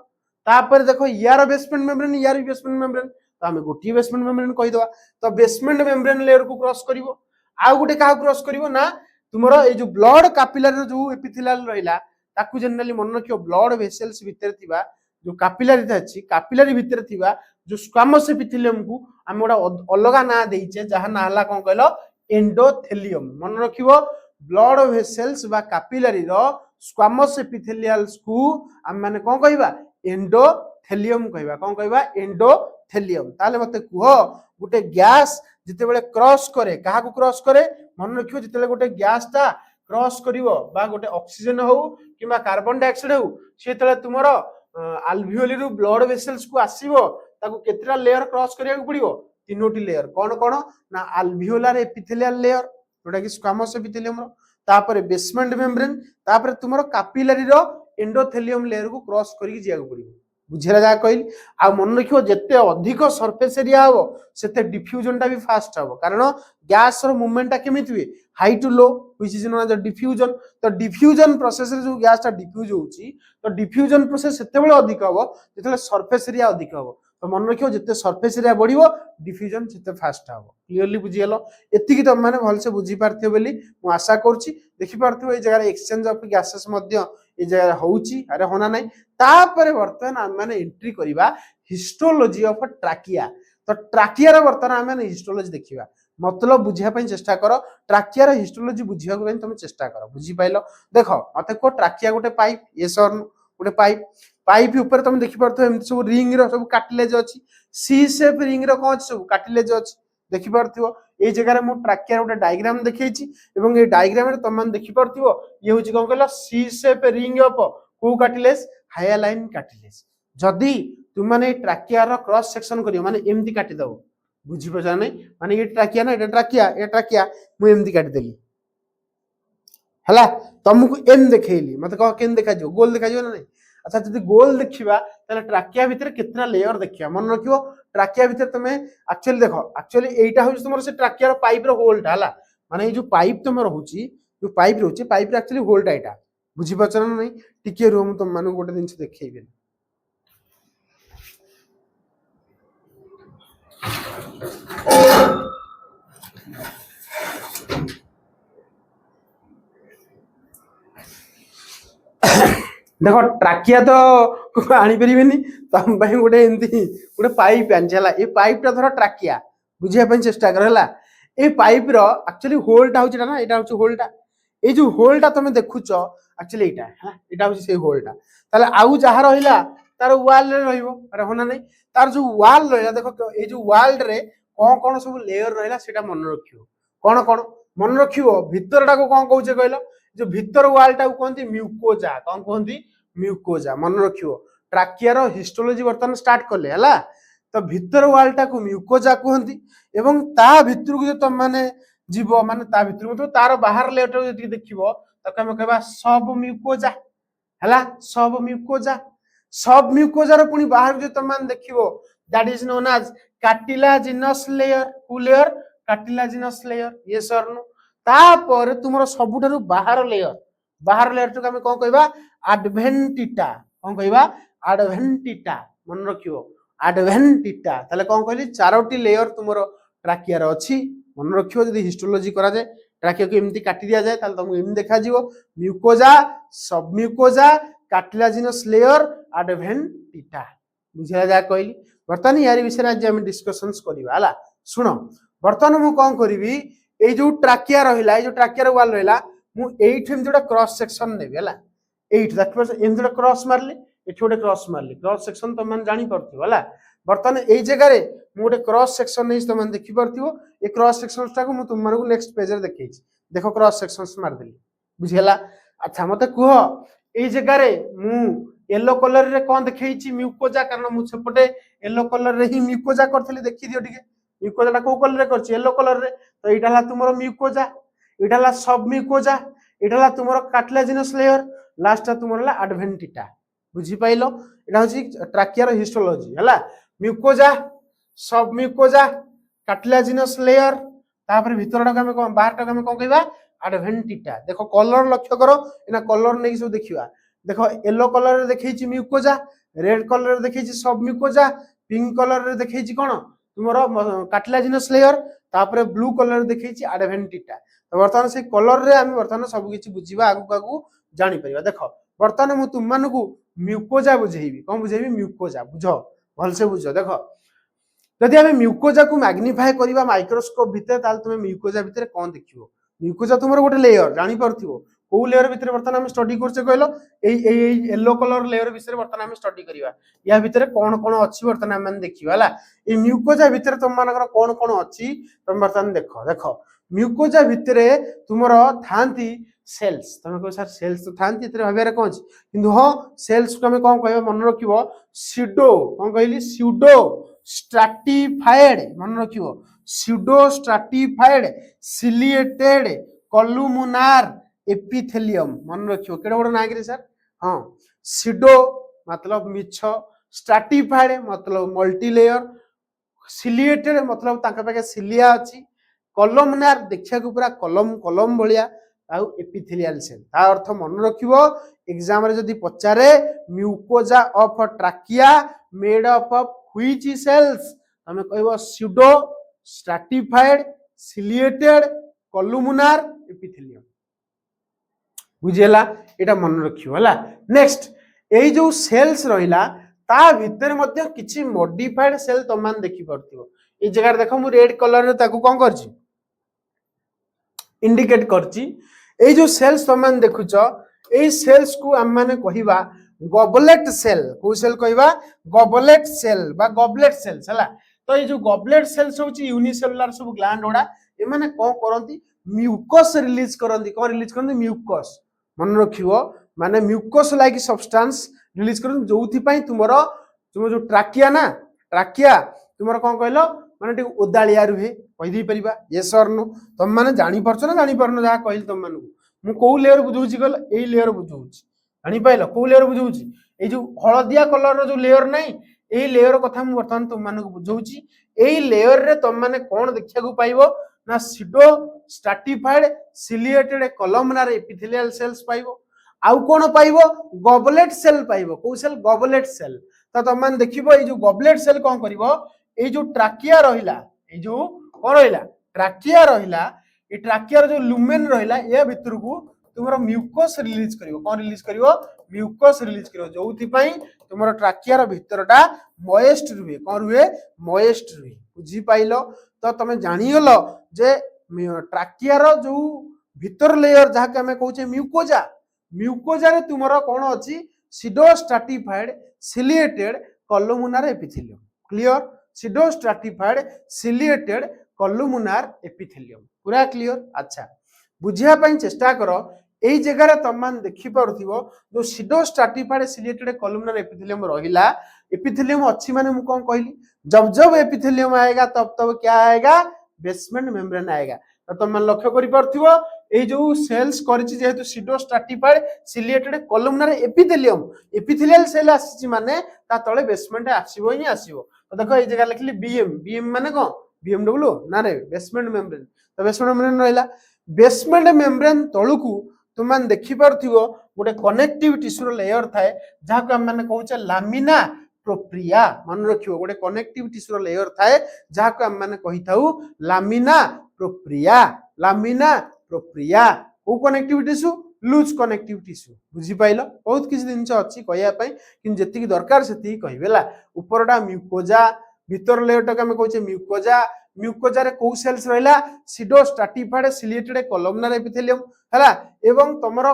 तापर देखो यार बेसमेंट मेम्ब्रेन यार बेसमेंट मेम्ब्रेन तो हमें गोटी बेसमेंट मेम्ब्रेन कहि दवा तो बेसमेंट मेम्ब्रेन लेयर को क्रॉस करिवो आ गोटे का क्रॉस करिवो ना तुमरो ए जो ब्लड कैपिलरी जो एपिथेलियल रहिला ताकू जनरली मन रखियो ब्लड वेसल्स भीतर थिबा जो कैपिलरी अछि कैपिलरी भीतर थिबा जो स्क्वामस एपिथेलियम को हम गोटा अलगा ना देइचे जहा ना हला कोन कहलो एंडोथेलियम मन रखियो ब्लड वेसल्स बा कैपिलरी रो स्क्वामस एपिथेलियल्स को हम माने कोन कहबा एंडोथेलियम कहबा कोन कहबा एंडोथेलियम ताले मते कुहो गोटे गैस जिते बेले क्रॉस करे कहा को क्रॉस करे मन रखियो जिते गोटे गैस ता क्रॉस करिवो बा गोटे ऑक्सीजन हो किबा कार्बन डाइऑक्साइड हो से तले तुमरो आल्वियोली रु ब्लड वेसल्स को आसीबो ताको केतरा लेयर क्रॉस करिया को पड़िबो तीनोटी लेयर कोन कोन ना आल्वियोलर एपिथेलियल लेयर जोटा कि स्क्वामस एपिथेलियम रो तापर बेसमेंट मेम्ब्रेन तापर तुमरो कैपिलरी रो एंडोथेलियम लेयर को क्रॉस करिक जिया को पड़िबो बुझेला जा कहली आ मन रखियो जत्ते अधिक सरफेस एरिया हो सेते डिफ्यूजन टा भी फास्ट हो कारण गैस रो मूवमेंट टा केमिति हुए high to low which is known as diffusion तो डिफ्यूजन प्रोसेस रे जो गैस टा डिफ्यूज होउची तो डिफ्यूजन प्रोसेस सेते बेले अधिक हो जेतले सरफेस एरिया अधिक हो तो मन रखियो जत्ते सरफेस एरिया बढ़िवो डिफ्यूजन सेते फास्ट हो क्लियरली बुझियलो एतिकी त माने भल से बुझी पारथियो बेली मु आशा करछि देखि पारथियो ए जगह एक्सचेंज ऑफ गैसेस मध्य ए जगह होउची अरे होना नै तापर वर्तमान हम माने एंट्री करिवा हिस्टोलॉजी ऑफ ट्राकिया तो ट्राकिया रे वर्तमान हम माने हिस्टोलॉजी देखिबा मतलब बुझिया पई चेष्टा करो ट्राकिया रे हिस्टोलॉजी बुझिया को तुम चेष्टा करो बुझी पाइलो देखो मते को ट्राकिया गोटे पाइप यस और गोटे पाइप पाइप ऊपर तुम देखि परतो एमति सब रिंग रो सब कार्टिलेज अछि सी शेप रिंग रो कोन सब कार्टिलेज अछि देखि परथियो ए जगह रे मु ट्राकिया गोटे डायग्राम देखैछि एवं ए डायग्राम रे तुम मन देखि परथियो ये होछि कोन कहला सी शेप रिंग ऑफ को कार्टिलेज हायालाइन कार्टिलेज जदी तुम माने ट्राकिया रो क्रॉस सेक्शन करियो माने एमति काटि दबो बुझी पछा नै माने ये ट्राकिया ना ए ट्राकिया मु एमति काटि देली हला तुमको एम देखैली मते कह केन देखा जो गोल देखा जो ना नै अच्छा जदी गोल देखिबा तले ट्राकिया भीतर कितना लेयर देखिया मन रखियो ट्राकिया भीतर तमे एक्चुअली देखो एक्चुअली एटा होछ तुमर से ट्राकिया रो पाइप रो होल्ड हला माने ये जो पाइप तुमर होची जो पाइप रहउची पाइप रे एक्चुअली होल्ड एटा बुझी पछा नै टिके रूम तुम मानु गोटे दिन से देखैबे देखो ट्राकिया तो आनी परिबेनी तम भाई गोटे एंती गोटे पाइप आनछला ए पाइप टा धरो ट्राकिया बुझिया पई चेष्टा कर हला ए पाइप रो एक्चुअली होल्डा होची ना एटा होची होल्डा ए जो होल्डा तमे देखुचो एक्चुअली एटा हा एटा होची से होल्डा ताले आउ जहा रहिला तार वॉल रे रहिबो अरे होना नै तार जो वॉल रहिला देखो ए जो वॉल रे कोन कोन सब लेयर रहिला सेटा मन रखियो कोन कोन मन रखियो भीतरटा को कोन कहउचे कहलो जो भीतर वॉल टा को कहंती म्यूकोजा कोन कहंती म्यूकोजा मन रखियो ट्राकिया रो हिस्टोलॉजी वर्तन स्टार्ट करले हला तो भीतर वॉल टा को म्यूकोजा कहंती एवं ता भीतर को जो तुम माने जीवो माने ता भीतर को तो तार बाहर लेयर टा जति देखिबो तक हम कहबा सब म्यूकोजा हला सब म्यूकोजा रो पुनी बाहर जो तुम मान देखिबो that is known as cartilaginous layer कु लेयर कार्टिलाजिनस लेयर यस और नो तापर तुमरो सबुठारु बाहर लेयर तो हम कोन कहबा एडवेंटिटा कोन कहबा एडवेंटिटा मन रखियो एडवेंटिटा ताले कोन कहली चारोटी लेयर तुमरो ट्राकिया रो अछि मन रखियो जदी हिस्टोलॉजी करा जाय ट्राकिया को एमती काटी दिया जाय ताले तुमको एम देखा जीवो म्यूकोजा सब म्यूकोजा कार्टिलाजिनस लेयर एडवेंटिटा बुझिया जा कहली वर्तमान यारी विषय आज हम डिस्कशंस करबा हला सुनो वर्तमान मु कोन करबी ए जो ट्राकिया रहिला ए जो ट्राकिया रो वाल रहिला मु एठ हम जोटा क्रॉस सेक्शन नेबे हला एठ दैट मींस एम जोटा क्रॉस मारली एठी गोटे क्रॉस मारली क्रॉस सेक्शन तो मन जानि परथियो हला वर्तमान ए जगह रे मु गोटे क्रॉस सेक्शन नै तो मन देखि परथियो ए क्रॉस सेक्शंस टा को मु तुम मानको नेक्स्ट पेज रे देखैछि देखो क्रॉस सेक्शंस मार देली बुझियला अच्छा मते कुहो ए जगह रे मु येलो कलर रे कौन देखैछि म्यूकोजा कारण मु सेपटे येलो कलर रे ही म्यूकोजा करथली देखि दियो टिके म्यूकोजा टा को कलर रे करछि येलो कलर रे तो इटा ला तुमरो म्यूकोजा इटा ला सब म्यूकोजा इटा ला तुमरो कार्टिलेजिनस लेयर लास्ट तुमरो ला एडवेंटिटा बुझी पाइलो इटा होछि ट्राकिया रो हिस्टोलॉजी हला म्यूकोजा सब म्यूकोजा कार्टिलेजिनस लेयर तापर भीतरटा को हम बाहरटा को हम कोन कहबा एडवेंटिटा देखो कलर लक्ष्य करो एना कलर नै सब देखिबा देखो येलो कलर रे देखैछि म्यूकोजा रेड कलर रे देखैछि सब म्यूकोजा पिंक कलर रे देखैछि कोन तुमरो कार्टिलेजिनस लेयर तापर ब्लू कलर रे देखैछि एडवेंटिटा तो वर्तमान से कलर रे हम वर्तमान सब किछि बुझिबा आगु जानि परिबा देखो वर्तमान मु तुम मानकु म्यूकोजा बुझेइबी कोन बुझेइबी म्यूकोजा बुझो भल से बुझो देखो यदि हम म्यूकोजा को मैग्निफाई करबा माइक्रोस्कोप भितर ताल तुम म्यूकोजा भितर कोन देखिबो म्यूकोजा तुमरो गोटे लेयर जानि परथिबो को लेयर भितर वर्तमान हम स्टडी करछे कहलो ए येलो कलर लेयर भितर वर्तमान हम स्टडी करिवा या भितर कोन कोन अछि वर्तमान हम देखिबा हला ए म्यूकोजा भितर तुम मानकर कोन कोन अछि तुम वर्तमान देखो देखो म्यूकोजा भितर तुमरो थांती सेल्स तुम को सर सेल्स तो थांती इतरे भाबेरे कोन अछि किंतु हो सेल्स को हम कोन कहबा मन रखिबो सीडो कोन कहली सीडो स्ट्रैटिफाइड मन रखिबो pseudo stratified ciliated columnar epithelium मन रखियो केडा बड़ ना कि सर हां सीडो मतलब मिछ स्ट्रैटिफाइड मतलब मल्टी लेयर सिलिएटेड मतलब ताका पाके सिलिया अछि कॉलमनार देखिया को पूरा कलम कलम भलिया आउ एपिथेलियल सेल ता अर्थ मन रखिबो एग्जाम रे जदी पचारे mucosa of trachea made up of which cells हमें कहबो pseudo stratified ciliated columnar epithelium बुझेला एटा मन रखियो हला नेक्स्ट एई जो सेल्स रहिला ता भीतर मध्ये किछि मॉडिफाइड सेल तमान देखि परथिबो ए जगह देखो मु रेड कलर रे ताकू कोन करछि इंडिकेट करछि ए जो सेल्स तमान देखुछो ए सेल्स को हम माने कहिबा गॉबलेट सेल को सेल कहिबा गॉबलेट सेल बा गॉबलेट सेल्स हला तो ए जो गॉबलेट सेल्स होछि यूनिसेलुलर सब ग्लैंड ओडा ए माने कोन करंती म्यूकस रिलीज करंती कोन रिलीज करंती म्यूकस मन रखिबो माने म्यूकस लाइक सब्सटेंस रिलीज करन जोथि पई तुमरो तुम जो ट्राकिया ना ट्राकिया तुमरो कोन कहलो माने टी ओदालिया रुहे कहि दी परिबा यस और नो तुम माने जानि परछो ना जानि परनो जा कहिल तुम मानू मु को लेयर बुझौछि गल एई लेयर बुझौछि जानि पाइलो को लेयर बुझौछि ए जो हळदिया कलर रो जो लेयर नै एई लेयर कथा मु वर्तमान तुम मानू बुझौछि एई लेयर रे तुम माने कोन देखिया को पाइबो ना pseudo stratified ciliated columnar epithelial cells पाइबो आउ कोन पाइबो गॉबलेट सेल पाइबो को सेल गॉबलेट सेल त तुम मान देखिबो ए जो गॉबलेट सेल कोन करिवो ए जो ट्राकिया रहिला ए जो कोन रहिला ट्राकिया रहिला ए ट्राकिया रो जो लुमेन रहिला ए भितर को तुमरो म्यूकस रिलीज करिवो कोन रिलीज करिवो म्यूकस रिलीज करिवो जोथि पई तुमरो ट्राकिया रो भितरटा मॉइस्ट रुहे कोन रुहे मॉइस्ट रुहे बुझी पाइलो तो तमे जानि गलो जे ट्राकिया रो जो भीतर लेयर जहा के हमें कहूचे म्यूकोजा म्यूकोजा रे तुमरो कोन अछि pseudo stratified ciliated columnar epithelium clear pseudo stratified ciliated columnar epithelium पूरा क्लियर अच्छा बुझिया पई चेष्टा करो एई जगह रे तमान देखि परथिबो जो pseudo stratified ciliated columnar epithelium रहिला एपिथेलियम अछि माने मु कोन कहली जब जब एपिथेलियम आएगा तब तब क्या आएगा बेसमेंट मेम्ब्रेन आएगा तो तुम लक्ष्य करि परथिबो ए जो सेल्स करिछि जेहेतु pseudo stratified ciliated columnar epithelium epithelial cell आछि माने ता तळे बेसमेंट आसीबो ही आसीबो तो देखो ए जगह लिखली बीएम बीएम माने कोन बीएमडब्ल्यू ना रे बेसमेंट मेम्ब्रेन तो बेसमेंट मेम्ब्रेन रहला बेसमेंट मेम्ब्रेन तळुकु तुम देखि परथिबो गोटे कनेक्टिव टिश्यू लेयर थाए जहा को हम माने कहउचे लामिना प्रोप्रिया मन रखियो गोटे कनेक्टिव टिश्यू लेयर थाए जहा को हम माने कहि थाउ लामिना प्रोप्रिया को connective tissue loose connective tissue बुझी पाइलो बहुत किछि दिनछ अछि कहया पई किन जेति दरकार सेति कहिबेला ऊपरटा म्यूकोजा भीतर लेयरटा के हम कहउचे म्यूकोजा म्यूकोजा रे को सेल्स रहला pseudo stratified ciliated columnar epithelium हला एवं तमरो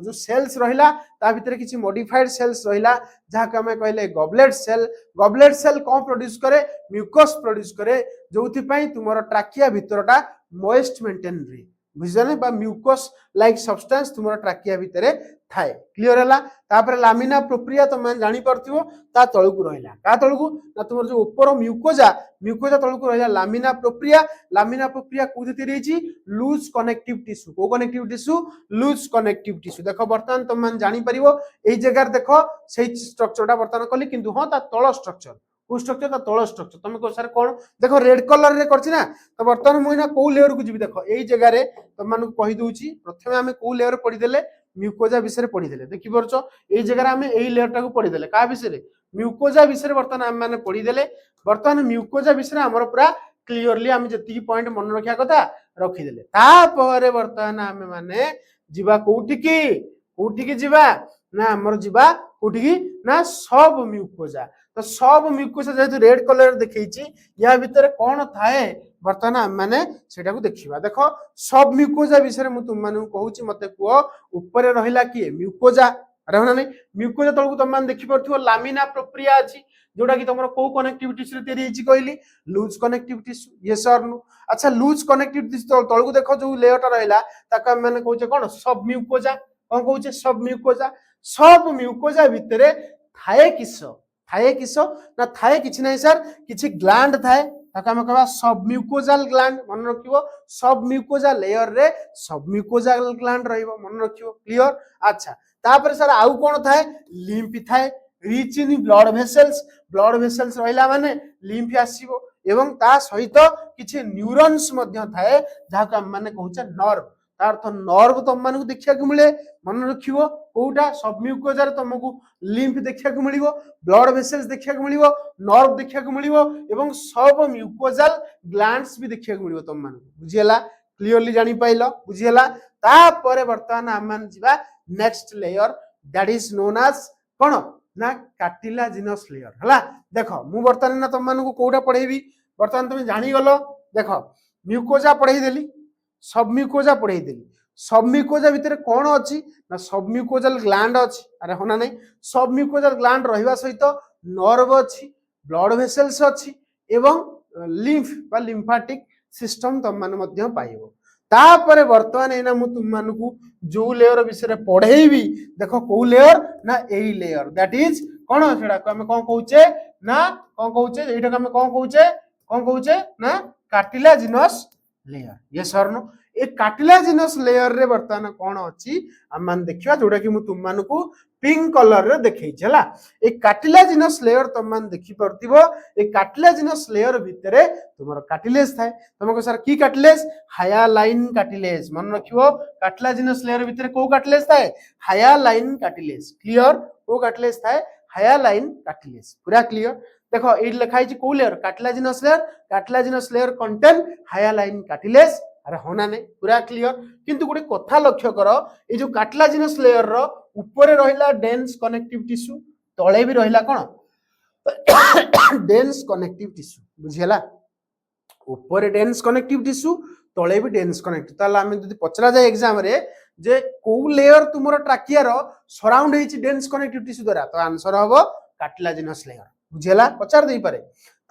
जो सेल्स रहला ता भीतर किछि मॉडिफाइड सेल्स रहला जहा के हम कहले गॉबलेट सेल कोन प्रोड्यूस करे म्यूकस प्रोड्यूस करे जोथि पई तुमरो ट्राकिया भीतरटा मॉइस्ट मेंटेन रे बुझने बा म्यूकस लाइक सब्सटेंस तुमरो ट्राकिया भीतर थाए क्लियर है तापर लामिना प्रोप्रिया तुम जानी परथिबो ता तळकु रहिला का तळकु ना तुमर जो ऊपर म्यूकोजा म्यूकोजा तळकु रहिला लामिना प्रोप्रिया कोथि रहिछि लूज कनेक्टिव टिश्यू को connective tissue loose connective tissue देखो वर्तमान तुम जानी परिबो एई जगह देखो सेही स्ट्रक्चरटा वर्तमान कली किंतु हां ता तळ स्ट्रक्चर को स्ट्रक्चर ता तळ स्ट्रक्चर तुम को सर कोन देखो रेड कलर रे करछि ना तो वर्तमान मुइना को लेयर को जिबि देखो एई जगह रे तुम मानु कहि दोउछि प्रथमे हमें को लेयर पढि देले म्यूकोजा विषय पढ़ी देले देखि परछ एई जगह रे हमें एई लेयर टा को पढ़ी देले का विषय म्यूकोजा विषय वर्तमान हम माने पढ़ी देले वर्तमान म्यूकोजा विषय हमर पूरा क्लियरली हम जति पॉइंट मन रखिया कथा रखि देले तापर वर्तमान हम माने जिबा कोठी की जिबा ना हमर जिबा कोठी की ना सब म्यूकोजा तो सब म्यूकोजा जेतु रेड कलर देखैछि या भीतर कोन थाए वर्तमान हम माने सेटा को देखिबा देखो सब म्यूकोजा विषय मु तुम मानु कहूछि मते को ऊपर रहिला की म्यूकोजा रहना नहीं म्यूकोजा तळकु तुम मान देखि परथिबो लामिना प्रोप्रिया अछि जोडा कि तमरो को कनेक्टिविटी से तेरी हिची कहली लूज कनेक्टिविटी यस और नो अच्छा लूज कनेक्टिविटी तळकु देखो जो लेयरटा रहिला ताका माने कहूचे कोन सब म्यूकोजा कोन कहूचे सब म्यूकोजा भितरे थाए किसो ना थाए किछि नै सर किछि ग्लैंड थाए ताका हम कहबा सब म्यूकोजाल ग्लैंड मन रखिबो सब म्यूकोजा लेयर रे सब म्यूकोजाल ग्लैंड रहिबो मन रखिबो क्लियर अच्छा तापर सर आउ कोन थाए लिम्फ थाए रिच इन ब्लड भेसल्स रहिला माने लिम्फ आसीबो एवं ता सहित किछि न्यूरॉन्स मध्य थाए जाका हम माने कहूचे नर्व तार तो नर्व तुम मानक देखिया को मिले मन रखिबो कोउटा सब म्यूकोजा रे तुमको लिम्फ देखिया को मिलिबो ब्लड भेसल्स देखिया को मिलिबो नर्व देखिया को मिलिबो एवं सब म्यूकोजाल ग्लैंड्स भी देखिया को मिलिबो तुम मानक बुझियला क्लियरली जानि पाइलो बुझियला तापर वर्तमान हम मान जिबा next layer that is known as कोन ना कार्टिलाजिनस लेयर हला देखो मु वर्तमान ना तुम मानक कोउटा पढेबी वर्तमान तुम जानि गलो देखो म्यूकोजा पढेई देली सब म्यूकोजा पढ़ाई देली सब म्यूकोजा भितर कौन अच्छी ना सब म्यूकोजाल ग्लैंड अच्छी अरे होना नहीं सब म्यूकोजाल ग्लैंड रहिबा सहित नर्व अच्छी ब्लड भेसल्स अच्छी एवं लिम्फ बा लिम्फाटिक सिस्टम तुम मान मध्य पाइबो तापरे वर्तमान एना मु तुम मानकू जो लेयर विषय पढ़ेबी देखो को लेयर ना एई लेयर दैट इज कोन सेडा को हम कोन कहूचे ना कोन कहूचे एटा को हम कोन कहूचे ना कार्टिलाजिनस लेयर यस और नो ए कार्टिलाजिनस लेयर रे वर्तमान कोन अछि हम मान देखिबा जोडा कि मु तुम मानकू पिंक कलर रे देखै छला ए कार्टिलाजिनस लेयर तुम मान देखि परतिबो ए कार्टिलाजिनस लेयर भितरे तुमरो कार्टिलेज थाए तुमको सर की कार्टिलेज हायालाइन कार्टिलेज मन रखिबो कार्टिलाजिनस लेयर भितरे को कार्टिलेज थाए हायालाइन कार्टिलेज क्लियर को कार्टिलेज थाए हायालाइन कार्टिलेज पूरा क्लियर देखो ए लिखाई छि को layer cartilaginous layer contain hyaline cartilage अरे होना नहीं पूरा क्लियर किंतु गोटे कथा लक्ष्य कर ए जो कार्टिलाजिनस लेयर रो ऊपर रहिला डेंस कनेक्टिव टिश्यू तळे भी रहिला कोन डेंस कनेक्टिव टिश्यू बुझियला ऊपर डेंस कनेक्टिव टिश्यू तळे भी डेंस कनेक्टिव ताला हम जदी पचरा जाय एग्जाम रे जे को लेयर तुमरो ट्राकिया रो सराउंड हेछि डेंस कनेक्टिव टिश्यू द्वारा तो आंसर हबो कार्टिलाजिनस लेयर बुझियला पचार देई पारे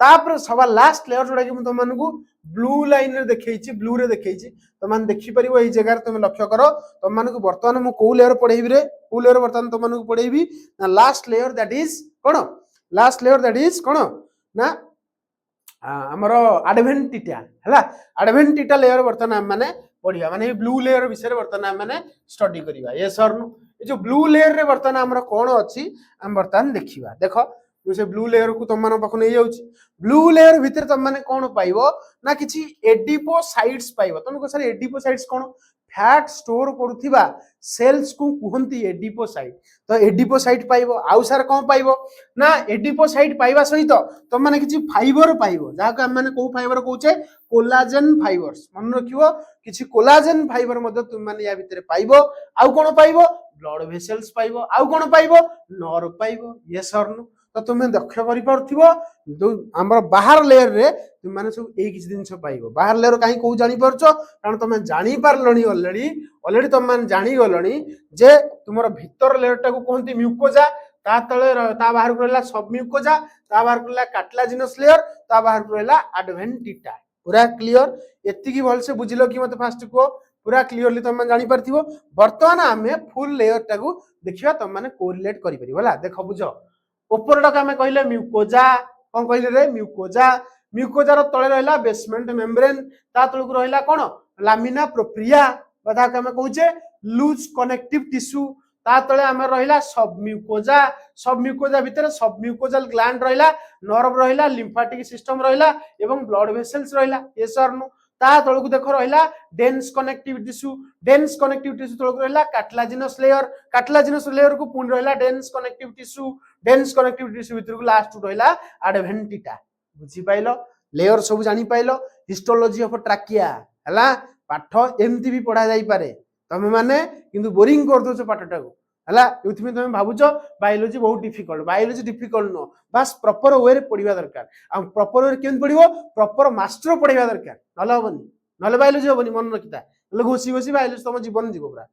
तापर सवा लास्ट लेयर जोडा कि तुम मानकू ब्लू लाइन रे देखैछि ब्लू रे देखैछि तुम मान देखि परिबो एई जगह रे तुम लक्ष्य करो तुम मानकू वर्तमान मु को लेयर पढेबी रे को लेयर वर्तमान तुम मानकू पढेबी ना लास्ट लेयर दैट इज कोन ना हमरो एडवेंटिटा हला एडवेंटिटा लेयर वर्तमान हम माने पढिया माने ब्लू लेयर विषय वर्तमान हम माने स्टडी करिवा यस और नो ए जो ब्लू लेयर रे वर्तमान हमरो कोन अछि हम वर्तमान देखिबा देखो से ब्लू लेयर को तुम पाख नहीं जाऊँगी ब्लू लेयर भितर तुम मैंने कौन पाइब ना किसी एडिपोसाइट्स पाइब तुमको सर एडिपोसाइट्स कौन फैट स्टोर करुवा सेल्स को कहती एडिपोसाइट तो एडिपोसाइट पाइब आउ सार कौन पाइब ना एडिपोसाइट पाइबा सहित तुम मैंने किसी फाइबर पाइब जहाँ को आम कौ फाइबर कौचे कोलाजेन फाइबर्स मन रखिबो किसी कोलाजेन फाइबर मध्य तुम मैंने या भितर पाइब आउ कौन पाइब ब्लड भेसल्स पाइब आउ कौन पाइब नर्व पाइब यस और नो तो तुम दक्ष कर बाहर लेयर रे तुम माने सब ए किछि दिन पाइबो बाहर लेयर कहीं को जानि परछो कारण तुम जानि पारलणी ऑलरेडी तुम मान जानि गलणी जे तुमरो भीतर लेयर टा को कहंती म्यूकोजा ता तळे ता बाहर को रहला सब म्यूकोजा ता बाहर को रहला कार्टिलाजिनस लेयर ता बाहर को रहला एडवेंटिटा पूरा क्लियर एति की भल से बुझिलो कि मते फास्ट को पूरा क्लियरली तुम जानी पारथिबो। वर्तमान आमे फुल लेयर टाकू देखिबा तुम माने कोरिलेट करि परिबो होला। देखो बुझ ऊपरटा आमे कहले म्यूकोजा कोन कहले रे म्यूकोजा म्यूकोजा रो तळे रहला बेसमेंट मेम्ब्रेन ता तळकु रहला कोन लामिना प्रोप्रिया बधा के आमे कहूचे लूज कनेक्टिव टिश्यू ता तळे आमे रहला सब म्यूकोजा भितर सब म्यूकोजल ग्लैंड रहला नर्व रहला लिम्फेटिक सिस्टम रहला एवं ब्लड वेसल्स रहला यस और नो ता तळकु देखो रहला डेंस कनेक्टिव टिश्यू तळकु रहला कार्टिलाजिनस लेयर को पुन रहला डेंस कनेक्टिव टिश्यू भितर को लास्ट रहला एडवेंटिटा बुझी पाइलो लेयर सब जानी पाइलो हिस्टोलॉजी ऑफ ट्राकिया हला पाठ एमती भी पढ़ा जाई पारे तमे माने किंतु बोरिंग कर दोछ पाठटा को हला युथमे तमे भाबुछ बायोलॉजी बहुत डिफिकल्ट नो बस प्रॉपर वे रे पढ़िबा दरकार आ प्रॉपर वे केन पढ़िबो प्रॉपर मास्टर पढ़िबा दरकार नले होबनी नले बायोलॉजी होबनी मन रखिता नले घोसी घोसी बायोलॉजी तम जीवन जीवो पूरा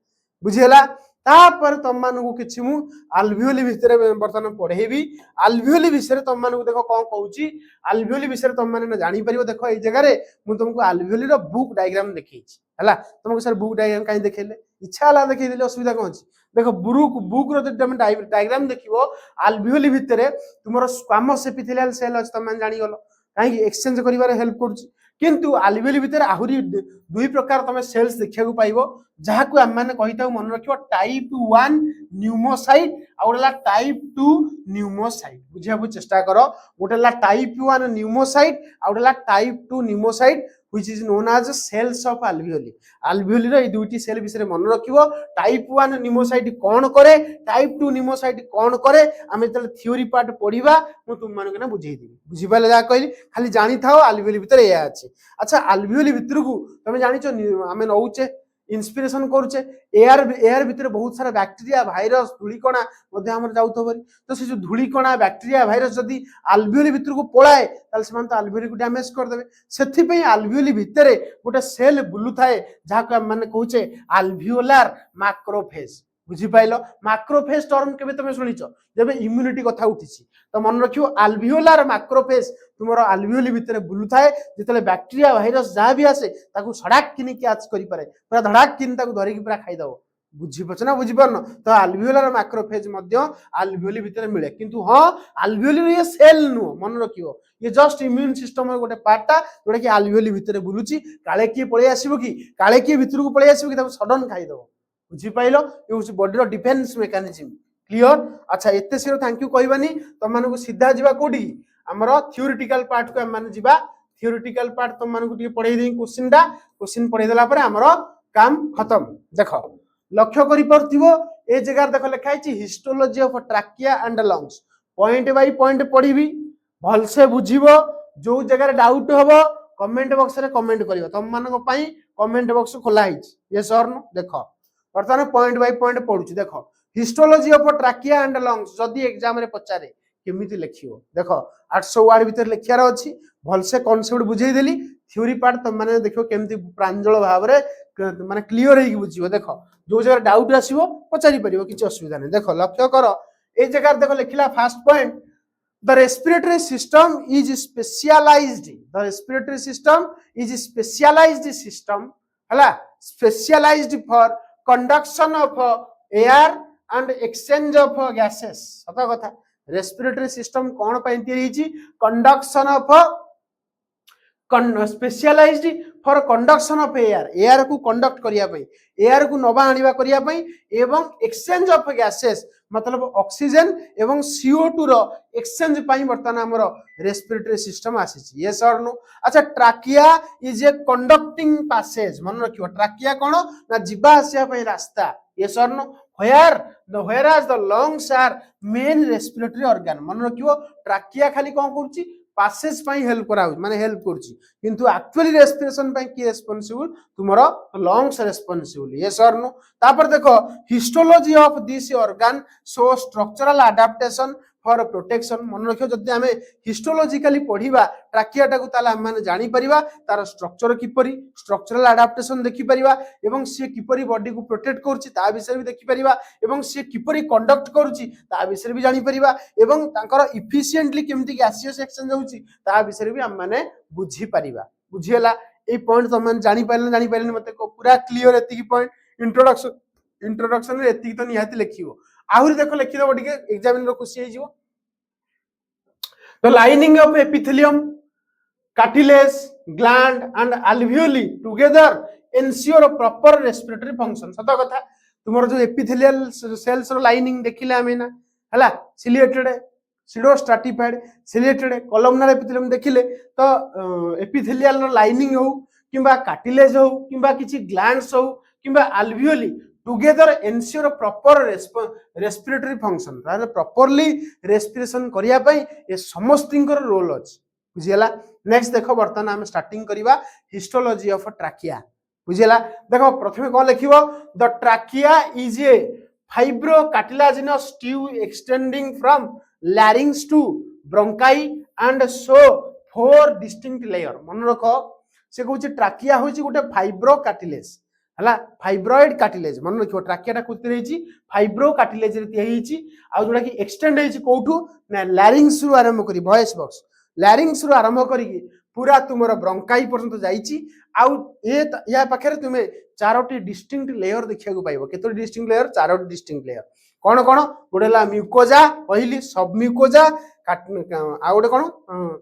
बुझिला तापर तम मानकु किछि मु अल्वियोली भितरे वर्तमान पढेबी अल्वियोली विषय तम मानकु देखो कोन कहूची अल्वियोली विषय तम माने जानि परिबो देखो ए जगह रे मु तुमको अल्वियोली रो बुक डायग्राम देखैछि हला तुमको सर बुक डायग्राम काई देखेले इच्छा हला देखै देले असुविधा कोन अछि देखो बुक रो तुम डायग्राम देखिबो अल्वियोली भितरे तुमरो स्क्वामस एपिथेलियल सेल अछि तम माने जानि गलो काई एक्सचेंज करिवारे हेल्प करछि किंतु अल्वियोली भितर आहुरी दुई प्रकार तमे सेल्स देखिया को पाइबो जहा को हम माने कहिताउ मन रखियो टाइप 1 न्यूमोसाइट आउडला टाइप 2 न्यूमोसाइट बुझिया चेष्टा करो गोटेला टाइप 1 न्यूमोसाइट आउडला type 2 pneumocyte which is known as cells of alveoli alveoli रो ए दुईटी सेल विषय मन रखिबो टाइप 1 न्यूमोसाइट कोन करे टाइप 2 न्यूमोसाइट कोन करे आमे तले थ्योरी पार्ट पढिबा मु तुम मानको ना बुझेई देबी बुझि पाले जा कहली खाली जानि थाओ alveoli भितर एया अछि अच्छा alveoli भितर को तमे जानिचो आमे नउचे इंस्पिरेशन करूचे एयर भितर बहुत सारा बैक्टीरिया भाइरस धूलिकणा मध्ये हमर जाउतो बरी तो से जो धूलिकणा बैक्टीरिया भाइरस जदी अल्वियोली भितर को पळाए ताल समान तो अल्वियोली को डैमेज कर देबे सेथि पई अल्वियोली भितर गोटे सेल बुलु थाए जहा को माने कहूचे अल्वियोलार मैक्रोफेज बुझी पाइलो मैक्रोफेज टर्म केबे तमे सुनिचो जेबे इम्यूनिटी कथा उठिछि तो मन रखियो अल्वियोलार मैक्रोफेज तुमरो अल्वियोली भितर बुलु थाए जेतले बैक्टीरिया भाइरस जहा भी आसे ताकू सड़ाक किनी कैच करि पारे पूरा धड़ाक किनी ताकू धरि की पूरा खाइ दबो बुझी पछना बुझी परनो तो अल्वियोलार मैक्रोफेज मध्य अल्वियोली भितर मिले किंतु हां अल्वियोली ये सेल नु मन रखियो ये जस्ट इम्यून सिस्टम रो गोटे पार्टटा जोडा कि अल्वियोली भितर बुलुची काले की पळे आसीबो कि काले की भितर को पळे आसीबो कि ताकू सडन खाइ दबो बुझी पाइलो ये बॉडी रो डिफेंस मेकानिज्म क्लियर अच्छा एते सिरो थैंक यू कहबानी तुम मानको सीधा जीवा कोडी हमरो थ्योरेटिकल पार्ट को हम माने जीवा थ्योरेटिकल पार्ट तुम मानको टिके पढाई देई क्वेश्चन पढाई देला परे हमरो काम खत्म देखो लक्ष्य करि परथिबो ए जगह देखो लिखा है histology of trachea and lungs point by point पढिबी भल से बुझिबो जो जगह डाउट हबो कमेंट बॉक्स रे कमेंट करियो तुम मानको पई कमेंट बॉक्स खोला हिच यस और नो देखो वर्तमान पॉइंट बाय पॉइंट पढुची देखो histology of trachea and lungs जदी एग्जाम रे पचारे केमिति लेखियो देखो 800 वर्ड भीतर लेखियार अछि भल से कांसेप्ट बुझेई देली थ्योरी पार्ट तुम माने देखो केमिति प्रांजल भाव रे माने क्लियर हेकी बुझियो देखो जो जगह डाउट आसीबो पचारि परिबो किछ असुविधा नै देखो लक्ष्य करो ए जगह देखो लिखिला first point the respiratory system is specialized system हला specialized for conduction of air and exchange of gases सत कथा रेस्पिरेटरी सिस्टम कोन पई तैयारी conduction of specialized for conduction of air को कंडक्ट करिया पई एयर को नबा आनिबा करिया पई एवं एक्सचेंज ऑफ गैसेस मतलब ऑक्सीजन एवं CO2 रो एक्सचेंज पई वर्तमान हमरो रेस्पिरेटरी सिस्टम आसी यस और नो अच्छा trachea is a conducting passage मन रखियो ट्राकिया कोन ना जिबा आसिया पई रास्ता यस और no whereas the lungs are main respiratory organ मन रखियो ट्राकिया खाली कोन करछि पैसेज पई हेल्प करा माने हेल्प करछि किंतु एक्चुअली रेस्पिरेशन पई की रेस्पोंसिबल तुमरो लंग्स रेस्पोंसिबल यस और नो तापर देखो histology of this organ so structural adaptation for protection मन रखियो जदि हमें हिस्टोलॉजिकली पढिबा ट्राकियाटा को ताला हम माने जानि परिबा तार स्ट्रक्चर किपरि स्ट्रक्चरल एडाप्टेशन देखि परिबा एवं से किपरि बॉडी को प्रोटेक्ट करछि ता विषय भी देखि परिबा एवं से किपरि कंडक्ट करछि ता विषय भी जानि परिबा एवं तांकर इफिशिएंटली केमति गैसियस एक्सचेंज होछि ता विषय भी हम माने बुझी परिबा बुझियला ए पॉइंट तुम जानी पाइले मते को पूरा क्लियर एतिकी पॉइंट इंट्रोडक्शन रे एतिकी तो निहाती लिखिबो आहुरी देखो लिखि दबो ठीक एग्जामिनर खुशी हे जिवो the lining of epithelium cartilage gland and alveoli together ensure proper respiratory function सत कथा तुमर जो एपिथेलियल सेल्स रो लाइनिंग देखिले आमे ना हला ciliated pseudo stratified ciliated columnar epithelium देखिले तो एपिथेलियल रो लाइनिंग हो किबा कार्टिलेज हो किबा किछि ग्लैंड्स हो किबा alveoli together ensure proper respiratory function ताले प्रॉपर्ली रेस्पिरेशन करिया पई ए समस्तिंकर रोल अछि बुझियला नेक्स्ट देखो बर्तमान आम स्टार्टिंग करिवा हिस्टोलॉजी ऑफ ट्राकिया बुझियला देखो प्रथमे कोन लिखिबो the trachea is a fibro cartilaginous tube extending from larynx to bronchi and so four distinct layer मन रखो से कहूची ट्राकिया होची गोटे फाइब्रो कार्टिलेज हला फाइब्रॉइड कार्टिलेज मन रखिबो ट्राकिया टा कुति रहिची फाइब्रो कार्टिलेज रे तियाहिची आ जोडा कि एक्सटेंड हेची कोठू ना लैरिंग्स रु आरंभ करी वॉइस बॉक्स लैरिंग्स रु आरंभ करी पूरा तुमर ब्रोंकाई पर्यंत जाईची आउ ए या पाखरे तुमे चारोटी डिस्टिंक्ट लेयर देखिया को पाइबो केतोटी डिस्टिंक्ट लेयर चारोटी डिस्टिंक्ट लेयर कोन कोन गोडेला म्यूकोजा पहिली सब म्यूकोजा आ गोटे कोन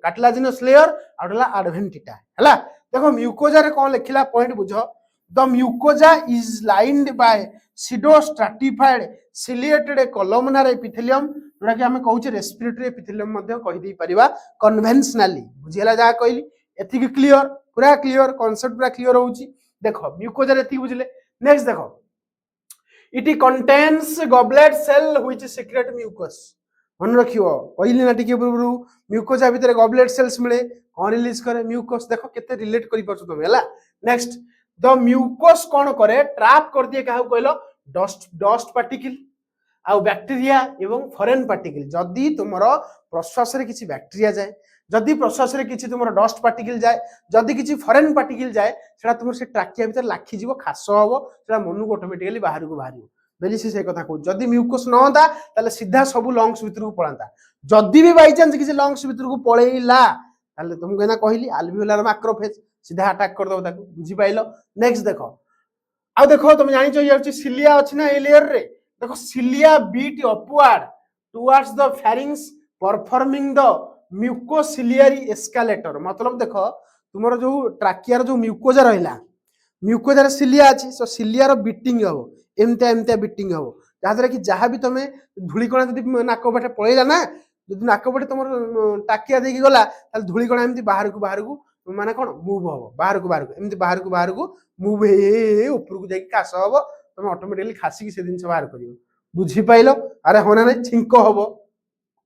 कार्टिलाजिनस लेयर आ गोडेला एडवेंटिटा हला देखो म्यूकोजा रे कोन लिखिला पॉइंट बुझो the mucosa is lined by pseudo stratified ciliated columnar epithelium जोड़ा कि हमें कहूचे रेस्पिरेटरी एपिथेलियम मध्ये कहि दै परिबा कन्वेंशनली बुझियला जा कहली एथिक क्लियर पूरा क्लियर कांसेप्ट पूरा क्लियर होउची देखो म्यूकोजा रे एथिक बुझले नेक्स्ट देखो it contains goblet cell which secrete mucus मन रखियो कहली ना टिके पूर्व म्यूकोजा भीतर गॉबलेट सेल्स मिले कोन रिलीज करे म्यूकस देखो केते रिलेट करि परछ तुम हला नेक्स्ट द म्यूकस कोन करे ट्रैप कर दिए काहू कहलो डस्ट पार्टिकल आ बैक्टीरिया एवं फॉरेन पार्टिकल जदि तुमर प्रश्वास रे किछि बैक्टीरिया जाए जदि प्रश्वास रे किछि तुमर डस्ट पार्टिकल जाए जदि किछि फॉरेन पार्टिकल जाए सेटा तुमर से ट्राकिया भीतर लाखि जीवो खास हबो सेटा मनु ऑटोमेटिकली बाहर को बाहरियो बेली से कथा कहू जदि म्यूकस न होता ताले सीधा सब लंग्स भीतर को पळांता जदि भी बाय चांस किछि लंग्स भीतर को पळेइला ताले तुमको एना कहली अल्वियोलार मैक्रोफेज सीधा अटैक कर दो ताको बुझी पाइलो नेक्स्ट देखो आ देखो तुम जानि छ ये सिलिया अछि ना ए लेयर रे देखो cilia beat upward towards the pharynx performing the mucociliary escalator मतलब देखो तुमरो जो ट्राकिया जो म्यूकोजा रहला म्यूकोजा रे सिलिया अछि सो सिलिया रो बीटिंग हो एमते बीटिंग हो जहां कि जहां भी तुमे धूलिकणा जदी नाक बाटे पळेला ना जदी नाक बाटे तुमरो टाकिया देकी गला ताल धूलिकणा एमती बाहर को माने कोन मूव हो बाहर को एमती बाहर को मूव हे ऊपर को जाकी कास हो तुम ऑटोमेटिकली खासी से दिन बाहर करियो बुझी पाइलो अरे होना नै छिंको हबो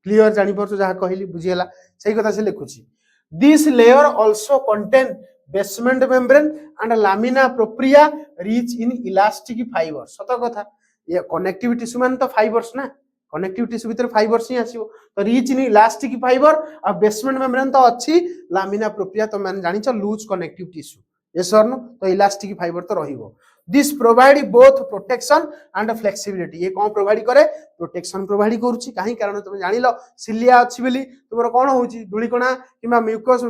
क्लियर जानि परछो जहा कहली बुझियला सही कथा से लिखुची this layer also contain basement membrane and lamina propria rich in elastic fiber सत कथा ये कनेक्टिविटी सुमान तो फाइबर्स ना कनेक्टिविटी भीतर फाइबर्स ही आसीबो तो रिच इन इलास्टिक फाइबर आ बेसमेंट मेम्ब्रेन तो अच्छी लामिना प्रोप्रिया तो माने जानि छ लूज कनेक्टिव टिश्यू यस और नो तो इलास्टिक फाइबर तो रहिबो this provide both protection and flexibility ये कौन प्रोवाइड करे प्रोटेक्शन प्रोवाइड करूची काहे कारण तुम जानिलो सिलिया अछि बेली तुमरो कोन होउची धुलिकणा किबा म्यूकस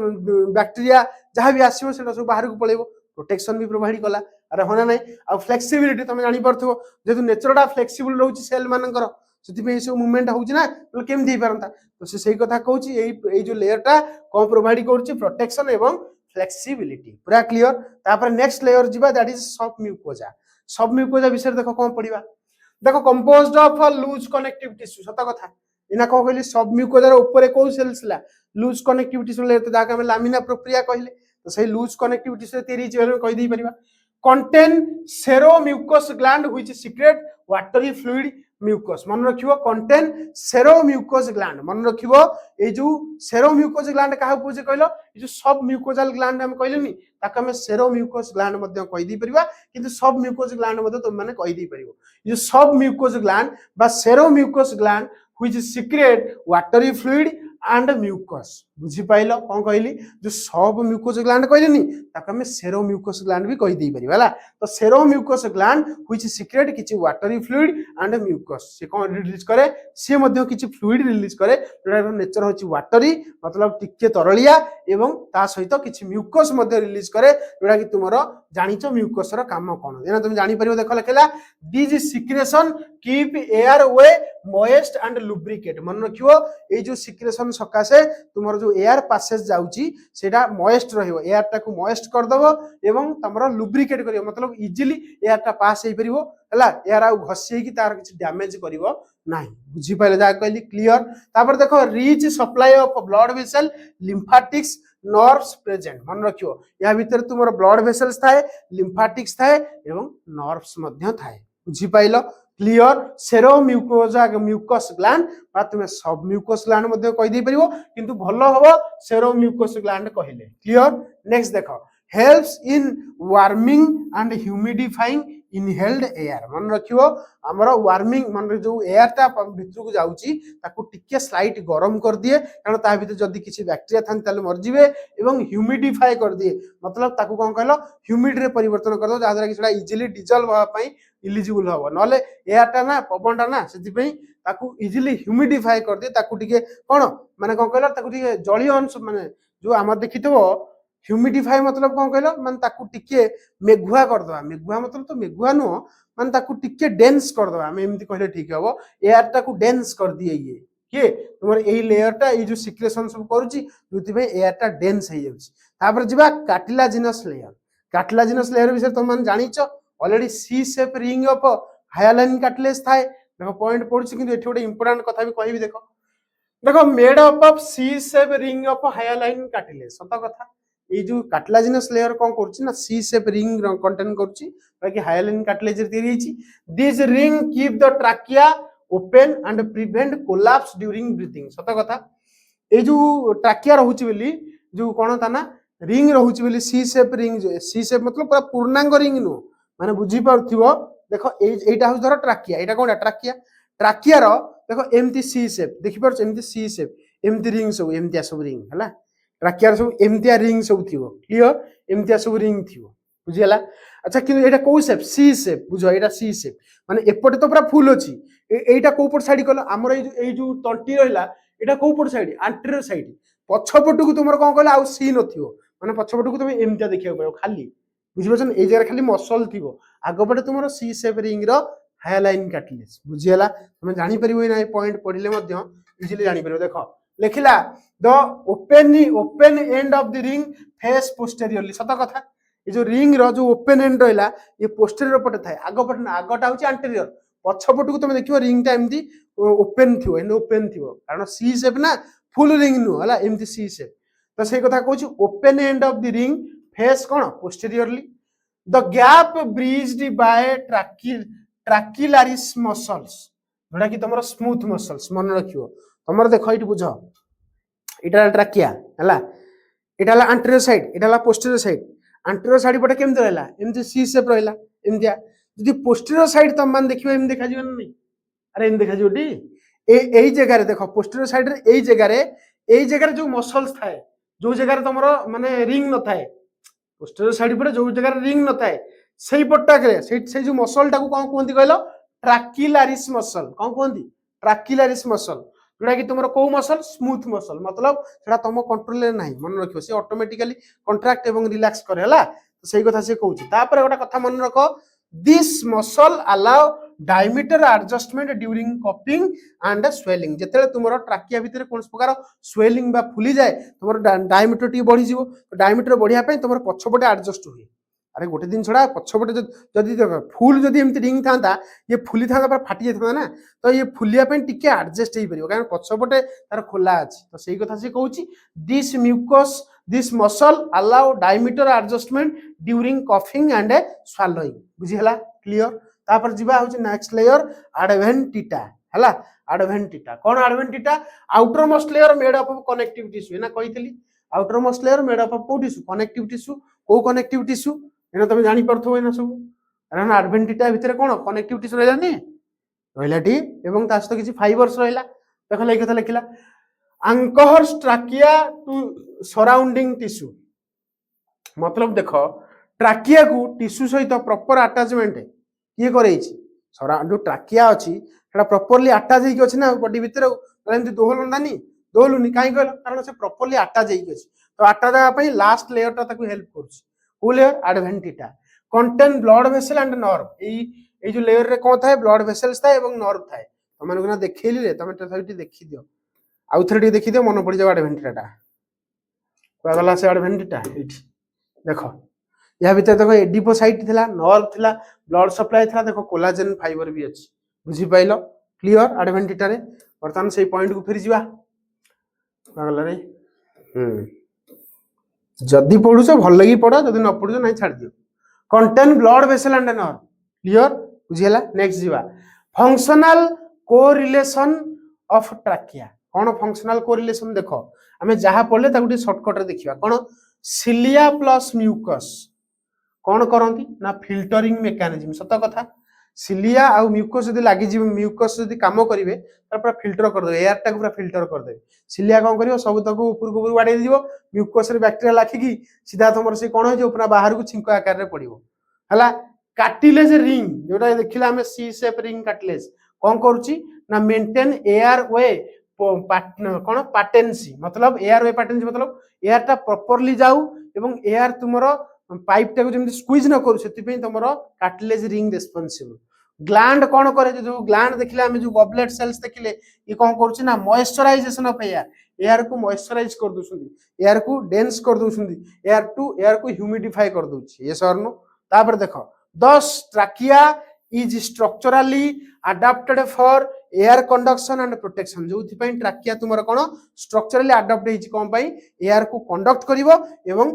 बैक्टीरिया जहां भी आसीबो सेटा सब बाहर को पळेबो प्रोटेक्शन भी प्रोवाइड कला अरे होना नै आ फ्लेक्सिबिलिटी तुम जानि परथो जेतु नेचरटा फ्लेक्सिबल रहउची सेल मानकर सेति पे सब मूवमेंट होउची ना तो केम दै परंता तो से सही कथा कहउची एई जो लेयरटा कोन प्रोवाइड करूची प्रोटेक्शन एवं फ्लेक्सिबिलिटी पूरा क्लियर तापर नेक्स्ट लेयर जिबा दैट इज सब म्यूकोजा विषय देखो कोन पडिबा देखो composed of loose connective tissue सत कथा इना को कहली सब म्यूकोजा ऊपर को सेल्स ला लूज कनेक्टिव टिश्यू लेयर तो जाका हम लामिना प्रोप्रिया कहले तो सही लूज कनेक्टिव टिश्यू तेरी जेल कहि दै परिबा contain sero mucus gland which secrete watery fluid mucus मन रखिबो कंटेन सेरो म्यूकस ग्लैंड मन रखिबो ए जो सेरो म्यूकस ग्लैंड काहा पूजे कहलो ए जो सब म्यूकोजल ग्लैंड हम कहलेनी ताका हम सेरो म्यूकस ग्लैंड मध्ये कहि दै परिबा किंतु सब म्यूकस ग्लैंड मध्ये तुम माने कहि दै परिबो ये सब म्यूकस ग्लैंड बा sero mucus gland which secrete watery fluid and mucus बुझी पाइल कौन कहली जो सब म्यूकस ग्लैंड कहलेनी ताको हमें सेरो म्यूकस ग्लैंड भी कहि देई परिबा तो sero mucus gland which secrete किछि वाटरी फ्लूइड एंड म्यूकस से कौन रिलीज करे से मध्य किछि फ्लूइड रिलीज करे जोटार नेचर होछि वाटरी मतलब टिके तरलिया एवं ता सहित किछि म्यूकस मध्य रिलीज करे जोटा कि तुमरो जानिचो म्यूकस रो काम कोन एना तुम जानि परिबो देखो लेखेला this secretion keep airway moist and lubricate मन रखियो ए जो सिक्रेशन सकासे तुमरो जो एयर पासेज जाउची सेटा मॉइस्ट रहिबो एयर टाको मॉइस्ट कर दबो एवं तमरो लुब्रिकेट करियो मतलब इजीली एयर टा पास हे परिबो हला एयर आ घसी की तार किछि डैमेज करिवो नाही बुझी पाइले जा कहली क्लियर तापर देखो rich supply of blood vessel lymphatics nerves present मन रखियो या भीतर तुमरो ब्लड वेसल्स थाए लिम्फेटिक्स थाए एवं नर्व्स मध्य थाए बुझी पाइलो clear sero mucosa mucus gland बा तुमे सब म्यूकस ग्लैंड मध्ये कहि दे परिबो किंतु भलो हबो सेरो म्यूकस ग्लैंड कहिले क्लियर नेक्स्ट देखो helps in warming and humidifying inhaled air मन रखियो हमरो वार्मिंग मन जो एयर टा भीतर को जाउची ताकू टिके स्लाइट गरम कर दिए कारण ता भीतर जदी किछि बैक्टीरिया थान ताले मर जिवे एवं ह्यूमिडिफाई कर दिए मतलब ताकू कोन कहलो ह्यूमिड रे परिवर्तन कर दो जादरा कि सेटा इजीली डिजॉल्व होवा पई इलिजिबल हबो नले एयर टा ना पवन टा ना सेति पई ताकू इजीली ह्यूमिडिफाई कर दिए ताकू टिके कोन माने कोन कहलो ताकू टिके जलीय अंश माने जो हम देखितबो ह्यूमिडिफाई मतलब कौन कहलो माने ताकू टिके मेघुआ कर दवा मेघुआ मतलब तो मेघुआ नो माने ताकू टिके डेंस कर दवा हम एमती कहले ठीक हबो एयर टाकू डेंस कर दिए ये के तुमर एई लेयर टा ए जो सिक्रेशन सब करूची जुति पे एयर टा डेंस हे जाउची तापर जिबा कार्टिलाजिनस लेयर विषय तुम मन जानिचो already C shape ring of hyaline cartilage थाए देखो पॉइंट पड़ुची किंतु एठी गोटे इंपोर्टेंट कथा भी कहबी देखो देखो made up of C shape ring of hyaline cartilage सत कथा ये जो कार्टिलाजिनस लेयर कौन करछि ना सी शेप रिंग कंटेन करछि बाकी हाइलाइन कार्टिलेज रे तैयारी छि this ring keep the trachea open and prevent collapse during breathing सत कथा ए जो ट्रैकिया रहउछि बेली जो कोन ता ना रिंग रहउछि बेली सी शेप रिंग सी शेप मतलब पूरा पूर्णांग रिंग नो माने बुझी पारथिबो देखो एटा हो धर ट्रैकिया एटा कोन ट्रैकिया रो देखो एमती सी शेप देखि परछ एमती सी शेप एमती रिंग सब रिंग हला ट्रैकिया सब एमतिया रिंग सब थिवो क्लियर एमतिया सब रिंग थिवो बुझियला अच्छा कि एटा को शेप सी शेप बुझो एटा सी शेप माने एपटे तो पूरा फुल अछि एटा को पट साइड कलो हमर ए जो तंटी रहला एटा को पट साइड एंटीरियर साइड पछपटु को तुमर कोन कहला आ सी नथिवो माने पछपटु को तुम एमतिया देखियो पायो खाली बुझिबछन ए जगह खाली मसल थिवो आगपटे तुमर सी शेप रिंग रो हाइलाइन कार्टिलेज बुझियला तुम जानि परिबो ना पॉइंट पढिले मध्य इजीली जानि परिबो देखो लिखिला the open end of the ring face posteriorly सत कथा ये जो रिंग रो जो ओपन एंड रहला ये पोस्टेरियर पटे थाए आगो पटे आगोटा होची एंटीरियर पछपटु को तुम देखियो रिंग टा एमदी ओपन थिवो एंड ओपन थिवो कारण सी शेप ना फुल रिंग नु हला एमदी सी शेप तो सेही कथा कहूची open end of the ring face कोन posteriorly the gap bridged by trachealis muscles जोटा कि तुमरो स्मूथ मसल्स मन रखियो तुमर देखो इट बुझ इटा ट्रैकिया हला इटा हला एंटीरियर साइड इटा हला पोस्टीरियर साइड एंटीरियर साइड पटे केमते रहला एमती सी शेप रहला एमतिया जदी पोस्टीरियर साइड तुम मान देखियो एम देखा जीवन नहीं अरे एम देखा जोटी एई जगह रे देखो पोस्टीरियर साइड रे एई जगह रे जो मसल्स थाए जो जगह रे तुमरो माने रिंग न थाए पोस्टीरियर साइड पटे जो जगह रे रिंग न थाए सेही पट्टा करे से जो मसल टाको कोन कोंती कहलो ट्रैकिलारिस मसल कोन कोंती ट्रैकिलारिस मसल जोटा कि तुम को मसल स्मूथ मसल मतलब सेटा तुम कंट्रोल रे नाही मन रखियो से ऑटोमेटिकली कॉन्ट्रैक्ट एवं रिलैक्स करे हला तो सही कथा से कहूची तापर गोटा कथा मन रखो this muscle allow diameter adjustment during cupping and swelling जेते तुमरो ट्रैकिया भीतर कोन प्रकार स्वेलिंग बा फुली जाए तुमरो डायमीटर टी बढ़ी जीवो तो डायमीटर बढ़िया पई तुमरो पछपटे एडजस्ट हुए अरे गोटे दिन छड़ा पछपटे जदी फुल जदी एमती रिंग थांता ये फुली थांता पर फाटी जाता ना तो ये फुलिया पे टिके एडजस्ट हे परियो कारण पछपटे तार खोला अछि तो सही कथा से कहूची this muscle allow diameter adjustment during coughing and swallowing बुझिहला क्लियर तापर जिबा होची नेक्स्ट लेयर एडवेंटिटा हला एडवेंटिटा कोन adventitia outermost layer made up of connective tissue ना कहितली outermost layer made up of को टिश्यू कनेक्टिव टिश्यू को कनेक्टिव टिश्यू एना तुम जानि परथो एना सब कारण एडवेंटिटा भितर कोन कनेक्टिव टिश्यू रहलानी रहलाटी एवं तासतो किछि फाइबर्स रहला देखो लई कथा लिखिला anchors trachea to surrounding tissue मतलब देख ट्राकिया को टिश्यू सहित प्रॉपर अटैचमेंट किए करेछि जो ट्राकिया अछि सेटा प्रॉपर्ली अटैच हेकि अछि ना बॉडी भीतर एमती दोहलंदानी दोहलुनी काई कहल कारण से प्रॉपर्ली अटैच हेकि अछि तो अटैच हेबा पई लास्ट लेयर ता ताकू हेल्प करछि को layer adventitia contain blood vessel and nerve ए जो लेयर रे कोन थाए ब्लड वेसल्स थाए एवं नर्व थाए त माने गुना देखैली रे तमे तथापि देखि दियो आउ थरे देखि दियो मन पड़ी जाव एडवेंटिटा गला से एडवेंटिटा एठी देख या भीतर देखो एडिपोसाइट थिला नर्व थिला ब्लड सप्लाई थिला देखो कोलाजेन फाइबर भी अछि बुझी पाइलो क्लियर एडवेंटिटा रे वर्तमान से पॉइंट को फिर जीवा गला रे जदी पढुछो भल लगी पढो जदी न पढुछो नहीं छाड़ दियो contain blood vessel and nerve clear बुझिला नेक्स्ट जीवा फंक्शनल कोरिलेशन ऑफ ट्राकिया कौन फंक्शनल कोरिलेशन देखो आमे जहा पढले ताकू शॉर्टकट रे देखिबा कोन सिलिया प्लस म्यूकस कौन करती ना फिल्टरिंग मेकानिज्म सत कथा सिलिया आ म्यूकस जदी लागि जी म्यूकस जदी काम करिवे त पूरा फिल्टर कर देबे एयर टा पूरा फिल्टर कर देबे सिलिया कोन करियो सब तक ऊपर को ऊपर वाडे दियो म्यूकस रे बैक्टीरिया लाखिकी सीधा तुमर से कोन हो जो पूरा बाहर को छिंको आकार रे पड़िबो हला कार्टिलेज रिंग जोटा देखिला हमें सी शेप रिंग कार्टिलेज कोन करूची ना मेंटेन एयर वे कोन पैटेंसी मतलब एयर वे पैटेंसी मतलब एयर टा प्रॉपर्ली जाऊ एवं एयर तुमरो पाइप टा को जेमति स्क्वीज न करू सेति पे तुमरो कार्टिलेज रिंग रिस्पांसिबल ग्लैंड कोन करे जो ग्लैंड देखिले हम जो गॉबलेट सेल्स देखिले ये कोन करूची ना मॉइस्चराइजेशन ऑफ एयर एयर को मॉइस्चराइज कर दोछुंदी एयर को डेंस कर दोछुंदी एयर को ह्यूमिडिफाई कर दोछि यस और नो तापर देखो दस trachea is structurally adapted for air conduction and protection जो ट्राकिया तुमर कोन स्ट्रक्चरली अडाप्ट हेछि कोन पई एयर को कंडक्ट करिवो एवं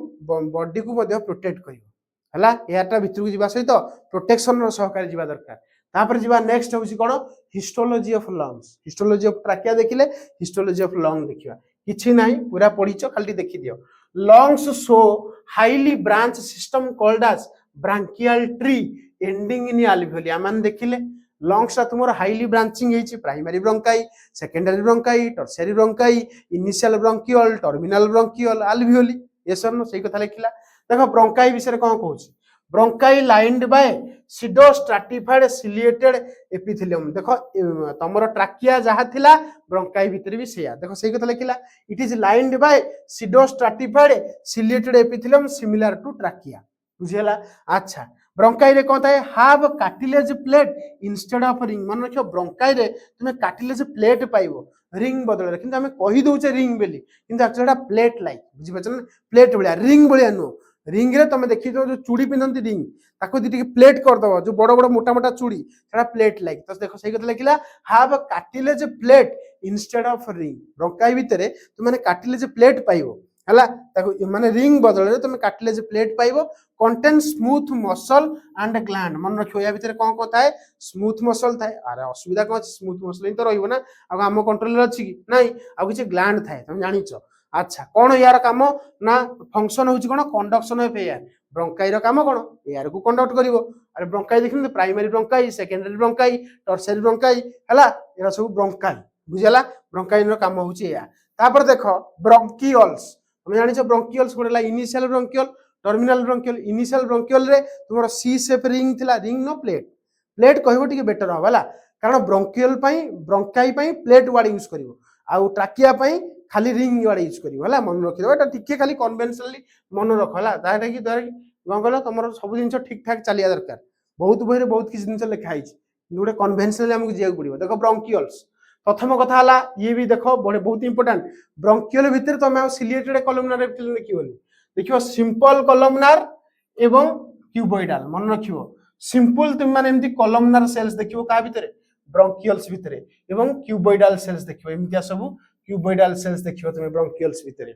बॉडी को मध्ये प्रोटेक्ट करिवो हला एयर टा भितर को जिबा सहित प्रोटेक्शन रो सहकारी जिबा दरकार तापर जिबा नेक्स्ट होछि कोन histology of lungs histology of trachea देखिले हिस्टोलॉजी ऑफ लंग देखिबा किछि नाही पूरा पढिचो खाली देखि दियो lungs show highly branch system called as bronchial tree ending in alveoli आमान देखिले लंग्स तुमर हाईली ब्रांचिंग हेछि primary bronchi secondary bronchi tertiary bronchi initial bronchiole terminal bronchiole alveoli ये सब नो सही कथा लिखिला देखो ब्रोंकाई विषय कोन कहूछि bronchi lined by pseudo stratified ciliated epithelium देखो तमरो ट्राकिया जहा थिला ब्रोंकाई भीतर भी सेया देखो सही कथा लिखिला it is lined by pseudo stratified ciliated epithelium similar to trachea बुझिला अच्छा ब्रोंकाई रे कोन थाए have cartilage plate instead of ring मन रखियो ब्रोंकाई रे तुमे कार्टिलेज प्लेट पाइबो रिंग बदल रे किंतु हमें कहि दोचे रिंग बेली किंतु एक्चुअली प्लेट लाइक बुझि पछन प्लेट बलिया रिंग बलिया नो रिंग रे तुमे देखि जो चूड़ी पिनंती रिंग ताको दिटी प्लेट कर दबो जो बड़ बड़ मोटा मोटा चूड़ी सेटा प्लेट लाइक तो देखो सही कथा लिखिला have cartilage plate instead of ring bronchi भितरे तुमे कार्टिलेज प्लेट पाइबो हला ताको माने रिंग बदल रे तुमे कार्टिलेज प्लेट पाइबो contain smooth muscle and gland मन रखियो या भीतर कोन को थाए स्मूथ मसल थाए अरे असुविधा कोन स्मूथ मसल ही तो रहइबो ना आ हम कंट्रोल रे अछि कि नाही आ किछ ग्लैंड थाए तुम जानिचो अच्छा कोन यार काम ना फंक्शन होछि कोन कंडक्शन ऑफ एयर ब्रोंकाई रो काम कोन एयर को कंडक्ट करिवो अरे ब्रोंकाई देखिन primary bronchi secondary bronchi tertiary bronchi हला एरा सब ब्रोंकाई बुझला ब्रोंकाई रो काम होछि या तापर देखो ब्रोंकियल्स हम जानिचो ब्रोंकियल्स कोला initial bronchiole terminal bronchiole initial bronchiole रे तुमरो सी शेप रिंग थिला रिंग नो प्लेट प्लेट कहबो टिके बेटर होला कारण ब्रोंकियल पई ब्रोंकाई पई प्लेट वाड यूज करिवो आ ट्राकिया पई खाली रिंग वाड यूज करिवो होला मन रखिदो एटा टिके खाली कन्वेंशनली मन रख होला दाटा कि गंगल तमरो सब जिंस ठीक ठाक चलिया दरकार बहुत बहिरे बहुत किछ जिंस लिखा आइछि गोटे कन्वेंशनली हमकु जियाक पड़िबो देखो ब्रोंकियल्स प्रथम कथा हला ये भी देखो बड़े बहुत इंपोर्टेंट ब्रोंकियल भितर तमे सिलिएटेड कॉलमनार एपिथेलियम देखिबोनी देखियो सिंपल कॉलमनार एवं क्यूबॉइडल मन रखियो सिंपल तुम माने एमती कॉलमनार सेल्स देखिबो का भितरे ब्रोंकियल्स भितरे एवं क्यूबॉइडल सेल्स देखिबो एमतिया सब क्यूबॉइडल सेल्स देखिबो तुम ब्रोंकियल्स भितरे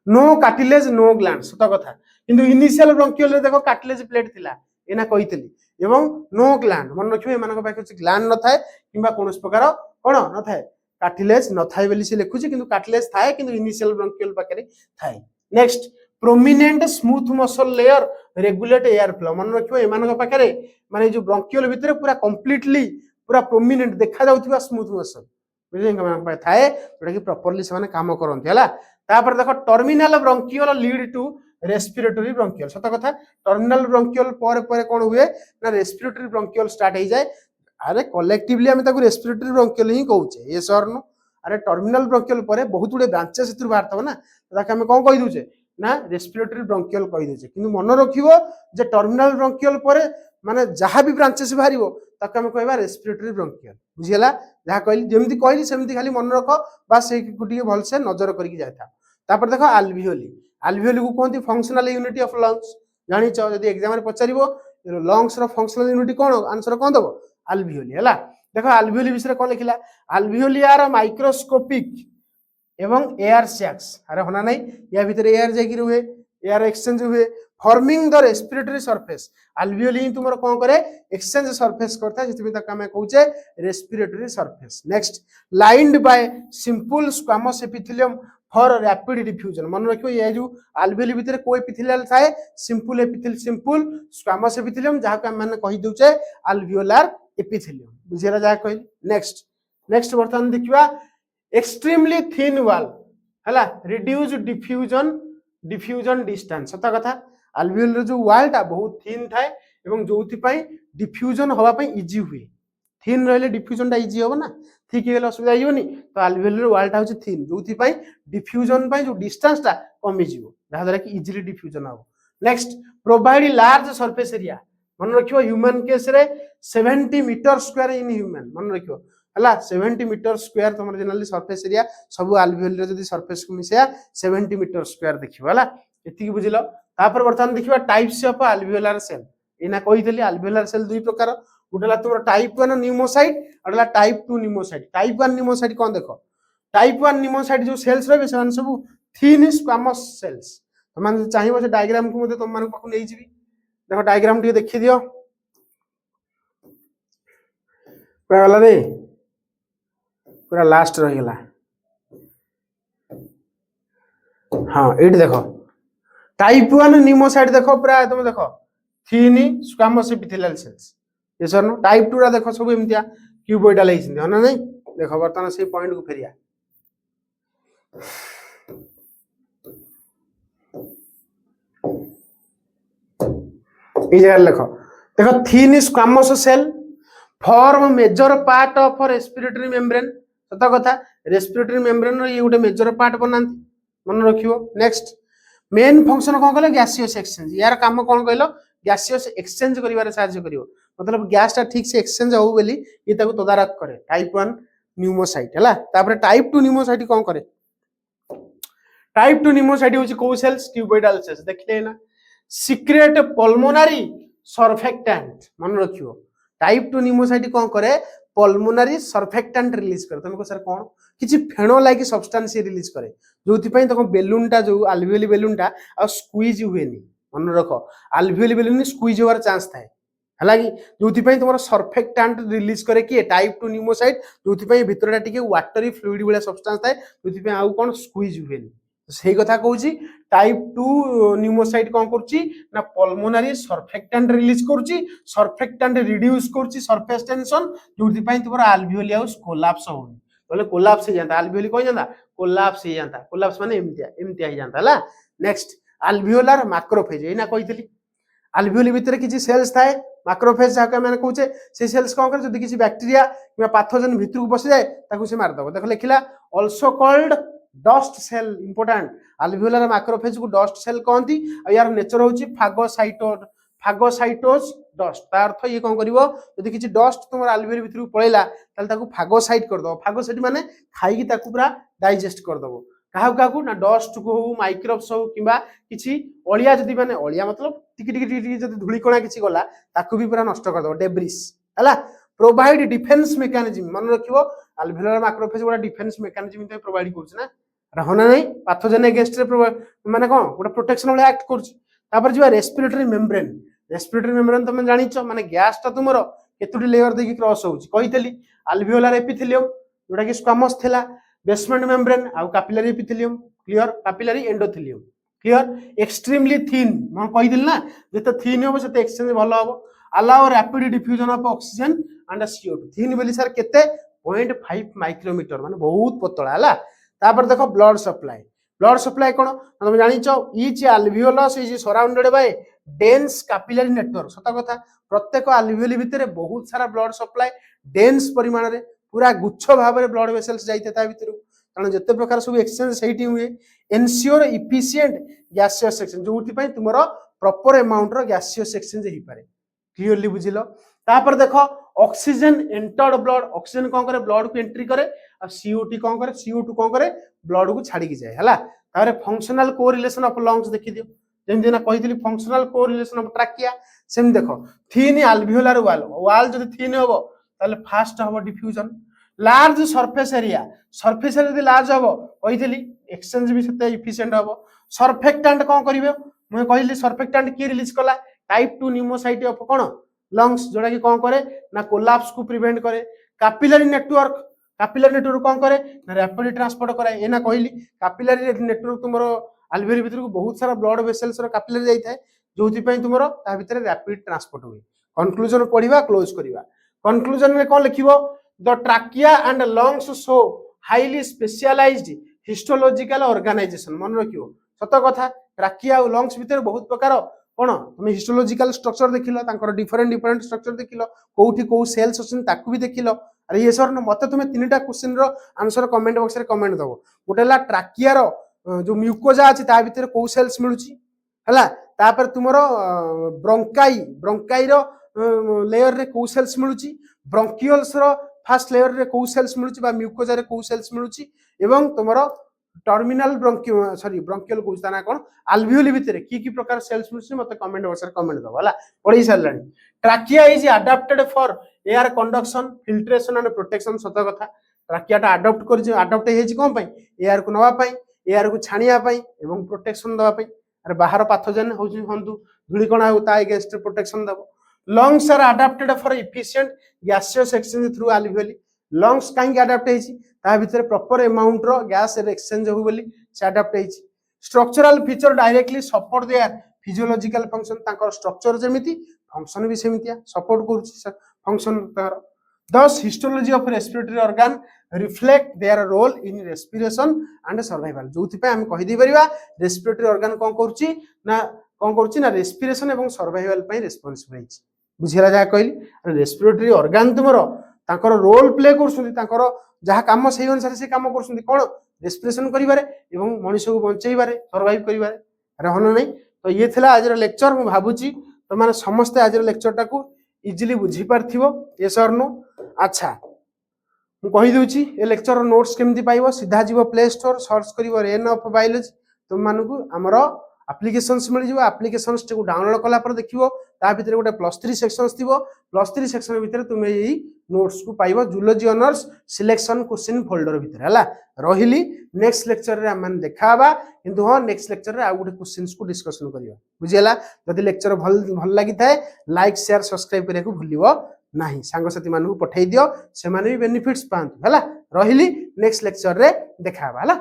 नो कार्टिलेज नो ग्लैंड सत कथा किंतु इनिशियल ब्रोंकियल रे देखो कार्टिलेज प्लेट थिला एना कहितली एवं नो ग्लैंड मन रखियो एमानक पाखे कुछ ग्लैंड न थाए किबा कोनस प्रकार कोन न थाए कार्टिलेज न थाए बेली से लिखुची किंतु कार्टिलेज थाए किंतु इनिशियल ब्रोंकियल पाखे थाए next prominent smooth muscle layer regulate air flow मन रखियो एमानक पाखे माने जो ब्रोंकियल भितर पूरा कंप्लीटली पूरा प्रोमिनेंट देखा जाउथिबा स्मूथ मसल बुझे थाए जोटा कि प्रॉपर्ली से काम करते है। तापर देख टर्मिनाल ब्रंकियल लीड टू रेस्पिरेटरी ब्रंकियल सत कथा टर्मिनाल ब्रंकियल पर कौन हुए ना रेस्पिरेटरी ब्रंकियल स्टार्ट हो जाए। अरे कलेक्टिवली आम रेस्पिरेटरी ब्रंकियल ही कहूचे ये सर नो अरे टर्मिनाल ब्रंकियल पर बहुत गुड़े ब्रांचेस बाहर ना ताकि आम कौन कही दूचे ना रेस्पिरेटरी ब्रंकियल कही दूचे कि मन रखिबो जे टर्मिनाल ब्रंकियल पर माने जहाँ भी ब्रांचेस बाहर ताकि आम कहवा रेस्पिरेटरी ब्रंकियल बुझीगला जहाँ कहली जमी कहली सेमती खाली मन रख बास भलसे नजर करके जाता। तापर देख आल्वियोली आल्वियोली को कहते फंक्शनल यूनिट ऑफ लंग्स जानी जब एग्जाम में पचार लंग्स फंक्शनल यूनिट कौन आंसर कौन दब आल्वियोली है। देख आल्वियोली विषय कौन लिखला आल्वियोली आर माइक्रोस्कोपिक एवं एयर सैक्स अरे होना नहीं या भीतर एयर जाकि रुहे एयर एक्सचेंज हुए फॉर्मिंग द रेस्पिरेटरी सरफेस आल्वियोली ही तुम कौन करे एक्सचेंज सरफेस करता है जितने तक हमें कहूचे respiratory surface. Next lined by simple squamous epithelium for rapid diffusion मन रखियो ये जो आल्वियोली भीतर कोई एपिथेलियल थाए simple epithelium simple squamous epithelium जहाँ को हम कहि दउचे आल्वियोलार एपिथेलियम बुझेला जहाँ कहली। नेक्स्ट नेक्स्ट बर्तमान देखिबा एक्सट्रीमली थिन वॉल है रिड्यूस डिफ्यूजन डिस्टेंस सत कथा आल्वियोलर जो वॉलटा बहुत थिन थाए एवं जो डिफ्यूजन हवाई इजी हुए थिन रही डिफ्यूजन इजी हम ना ठीक है असुविधा होनी तो आल्वियोलर वॉलटा हूँ थिन जो डिफ्यूजन जो डिस्टेंसटा कमिज जहाँद्वारा कि इजिली डिफ्यूजन हम। Next provide large surface area मन रखियो ह्यूमन केस रे 70 मीटर स्क्वायर इन ह्यूमन मन रखियो है 70 मीटर स्क्वायर तुम जनरली सरफेस एरिया सब आल्वियोलर जब सरफेस को मिसेया 70 मीटर स्क्वायर देखियो है ये बुझल। तापर बर्तमान देखिए टाइप्स ऑफ आल्वियोलर सेल एना कही आल्वियोलर सेल दुई प्रकार गोटे तुम टाइप 1 न्यूमोसाइट और टाइप 2 न्यूमोसाइट। टाइप 1 न्यूमोसाइट कौन देख टाइप 1 न्यूमोसाइट जो सेल्स रहे से सब थिन स्क्वामस सेल्स तुम चाहिए से डायग्राम को तुम मान पाक नहीं जी देख डायग्राम टी देखी दियो गला रे पूरा लास्ट रहीगला हाँ ये देख टाइप 1 न्यूमोसाइट देख पूरा तुम देख थिन स्क्वामस एपिथेलियल सेल्स ये सर नो टाइप 2 रा देख सब एमतिया क्यूबॉइडल है ना नहीं देख बर्तमान से पॉइंट को फेरिया ये जगह लिख देख thin squamous cell form major part of respiratory membrane सत कथा रेस्पिरेटरी मेम्ब्रेन ये गोटे मेजर पार्ट बनाती मन रखियो। नेक्स्ट मेन फंक्शन कौन कहल गैसियस एक्सचेंज यार काम कौन कहल गैसियस एक्सचेंज करिवारे साहाय्य करिवो मतलब गैस टा ठीक से एक्सचेंज हो बोली ये ताको तदारक करे टाइप 1 न्यूमोसाइट है। तापर टाइप 2 न्यूमोसाइट कौन करे टाइप 2 न्यूमोसाइट होची को सेल्स क्यूबॉइडल सेल्स देखले ना सीक्रेट पल्मोनरी सर्फेक्टेंट मन रखियो टाइप 2 न्यूमोसाइट कौन करे पल्मोनरी सर्फेक्टेंट रिलीज करे तुमको सर कौन किछि फेणो लाइक सब्सटेंस रिलीज करे जोथि पई तको बेलूनटा जो आल्वियोली बेलूनटा आ स्क्वीज हुएनी मन रख आल्वियोली बेलून स्क्वीज होवार चांस थाए हालांकि जोथि पई तुमरो सर्फेक्टेंट रिलीज करे कि टाइप 2 न्यूमोसाइट जोथि पई भितरटा टिके वाटरी फ्लूइड वाला सब्सटेंस थाए जोथि पई आउ कोन स्क्वीज हुएनी सही कथा कहूची टाइप 2 न्यूमोसाइट कौन करची ना पल्मोनरी सर्फेक्टेंट रिलीज करची सर्फेक्टेंट रिड्यूस करची सरफेस टेंशन जोथि पई तुमरो आल्वियोली आउ कोलैप्स होनी बोले कोलैप्स हो जाता आल्वियोली कहि जाता कोलैप्स हो जाता कोलैप्स माने एमतिया हो जाता हला। नेक्स्ट आल्वियोलर मैक्रोफेज एना कहितली आल्वियोली भीतर किछि सेल्स थाए मैक्रोफेज जाके माने कहूचे से सेल्स कौन करे जदि किछि बैक्टीरिया किबा पैथोजन भीतर को बसि जाए ताकू से मार दबो देख लिखला also called dust cell important alveolar macrophage को डस्ट सेल कहती और यार नेचर होची फागोसाइटोज डस्ट तार अर्थ ये कौन करिवो जदि किछि डस्ट तुम आल्वियोली भीतर पळेला ताले ताकू फागोसाइट कर दो फागोसाइट माने खाई की ताकू पूरा डाइजेस्ट कर दबो काहा काकू ना डस्ट को हो माइक्रोब्स हो किबा किछि ओलिया जदि माने ओलिया मतलब टिकी टिकी टिकी जदि धूली कोणा किछि गला ताकू भी पूरा नष्ट कर दबो डेब्रिस हला प्रोवाइड डिफेंस मेकानिज्म मन रखिवो आल्वियोलर मैक्रोफेज गोटा डिफेंस मेकानिज्म तो प्रोवाइड करछ ना रहना नहीं पैथोजन अगेंस्ट माने कोन गोटा प्रोटेक्शन वाला एक्ट करछ। तापर जिवा रेस्पिरेटरी मेम्ब्रेन तुम जानिछ माने गैस ता तुमरो केतुडी लेयर देखि क्रॉस होउची कहितली आल्वियोलर एपिथेलियम जोटा कि स्क्वामस थिला बेसमेंट मेम्ब्रेन आ capillary epithelium clear capillary endothelium clear extremely thin मन कहिदिल ना जते थिन होबो सेते एक्सचेंज भलो होबो allow rapid diffusion of oxygen and CO2 thin बोली सर केते 0.5 माइक्रोमीटर माने बहुत पतला है। तापर देख ब्लड सप्लाई कौन तुम जान each alveolus is surrounded by dense capillary network. सत कथा प्रत्येक आल्वियोली भितर बहुत सारा ब्लड सप्लाई डेंस परिमाण रे पूरा गुच्छ भाव में ब्लड वेसल्स जाइते ता भितर कारण जिते प्रकार सब एक्सचेंज सही हुए एनश्योर इफिशिएंट गैसियस एक्सचेंज जो तुम प्रॉपर अमाउंट रो गैसियस एक्सचेंज हो पारे। क्लियरली बुझिल। तापर देख ऑक्सीजन एंटर्ड ब्लड ऑक्सीजन कौन करे ब्लड को एंट्री करे और CO2 कौन करे CO2 कौन करे ब्लड को छाड़ी जाए है। तारे फंक्शनल कोरिलेशन ऑफ लंग्स देखि दियो जेमि ना कहितली फंक्शनल कोरिलेशन ऑफ ट्रैकिया सेम देखो थिन अल्वियोलर वाल जदि थिन होबो ताले फास्ट होबो डिफ्यूजन लार्ज सरफेस एरिया जदि लार्ज होबो कहितली एक्सचेंज भी सेते इफिशिएंट होबो। सरफेक्टेंट कौन करिवे मैं कहली सरफेक्टेंट की रिलीज कला टाइप 2 न्यूमोसाइट ऑफ कौन लंग्स जोड़ा कि कौन करे ना कोलैप्स को प्रिवेंट करे। कैपिलरी नेटवर्क कौन करे ना रैपिड ट्रांसपोर्ट करे ए ना कहली कैपिलरी नेटवर्क तुमरो अल्वेओली भीतर को बहुत सारा ब्लड वेसल्स रो कैपिलरी जाई थाए जोथि पई तुमरो ता भीतर रैपिड ट्रांसपोर्ट हुए। कंक्लूजन पढ़िबा क्लोज करिबा कंक्लूजन में कौन लिखिबो the trachea and lungs show highly specialised histological organisation मन रखियो। सत कथा ट्रैकिया और लंग्स भीतर बहुत प्रकार कौन तुम हिस्टोलॉजिकल स्ट्रक्चर देखिल डिफरेंट स्ट्रक्चर देखिल कोठी को सेल्स अछन ताकू भी देखिल। अरे ये सर मत तुम तीनटा क्वेश्चन रो आंसर कमेंट बॉक्स रे कमेंट दबो। गोटेला ट्रैकिया रो जो म्यूकोजा अछि ता भीतर को सेल्स मिलुची हला तापर तुमरो ब्रोंकाई रो लेयर रे को sales मिलुची bronchioles row first layer रे को सेल्स मिलुची बा म्यूकोजा रे को सेल्स मिलुची एवं तुमरो टर्मिनल ब्रोंकियल को ना कौन अल्वियोली भितर की प्रकार सेल्स मिलुची मते कमेंट बॉक्स रे कमेंट दबो हला पढी सारलानी। Trachea is adapted for air conduction filtration and protection. सत कथा ट्रैकिया टा अडॉप्ट हेछि कोन पई एयर को नवा पई एयर को छानिया पई एवं प्रोटेक्शन दवा पई। अरे बाहर पाथोजेन होछि हंतु धूलिकणा हो ता अगेंस्ट प्रोटेक्शन दबो। Lungs are adapted for efficient gaseous exchange through alveoli. Lungs काहे अडॉप्ट हेछि ता भीतर प्रॉपर अमाउंट रो गैस एक्सचेंज हो बोली से अडॉप्ट हेछि। Structural feature directly support their physiological function तांकर स्ट्रक्चर जेमिति फंक्शन भी सेमितिया सपोर्ट करूछि फंक्शन तार। Thus histology of respiratory organ reflect their role in respiration and survival। जोथि पे हम कहि दै परिबा रेस्पिरेटरी ऑर्गन कोन करूछि ना रेस्पिरेशन एवं सर्वाइवल पई रिस्पांसिबल अछि। बुझिला जा कहली रेस्पिरेटरी ऑर्गन तुमरो तांकर रोल प्ले करसुंदी तांकर जहा काम सही अनुसार से काम करसुंदी कोन रेस्पिरेशन करिबारे एवं मनुष्य को बंचैबारे सर्वाइव करिबारे। अरे हन नै तो ये थिला आज लेक्चर मु भाबुची तो माने समस्त आज लेक्चर टाकू इजिली बुझी पारथिबो यस और नो। अच्छा मु कहि दोची ए लेक्चर नोट्स केमती पाइबो सीधा जीवो प्ले स्टोर सर्च करिवो रेन ऑफ बायोलॉजी तुम मानकू हमरो एप्लीकेशंस मिल जिवो एप्लीकेशंस को डाउनलोड कला पर देखिवो ता भीतर गोटे +3 सेक्शंस थिबो +3 सेक्शन भीतर तुमे एई नोट्स को पाइबो zoology honours selection question folder भीतर हला रहिली। नेक्स्ट लेक्चर रे हम देखाबा किंतु हां नेक्स्ट लेक्चर रे आ गोटे क्वेश्चंस को डिस्कशन करियो बुझियला। जदि लेक्चर भल लागि थाए लाइक शेयर सब्सक्राइब करे को भूलिबो नाही सांगसाथी मानू पठै दियो से माने भी बेनिफिट्स पांतु हला रहिली नेक्स्ट लेक्चर रे देखाबा हला।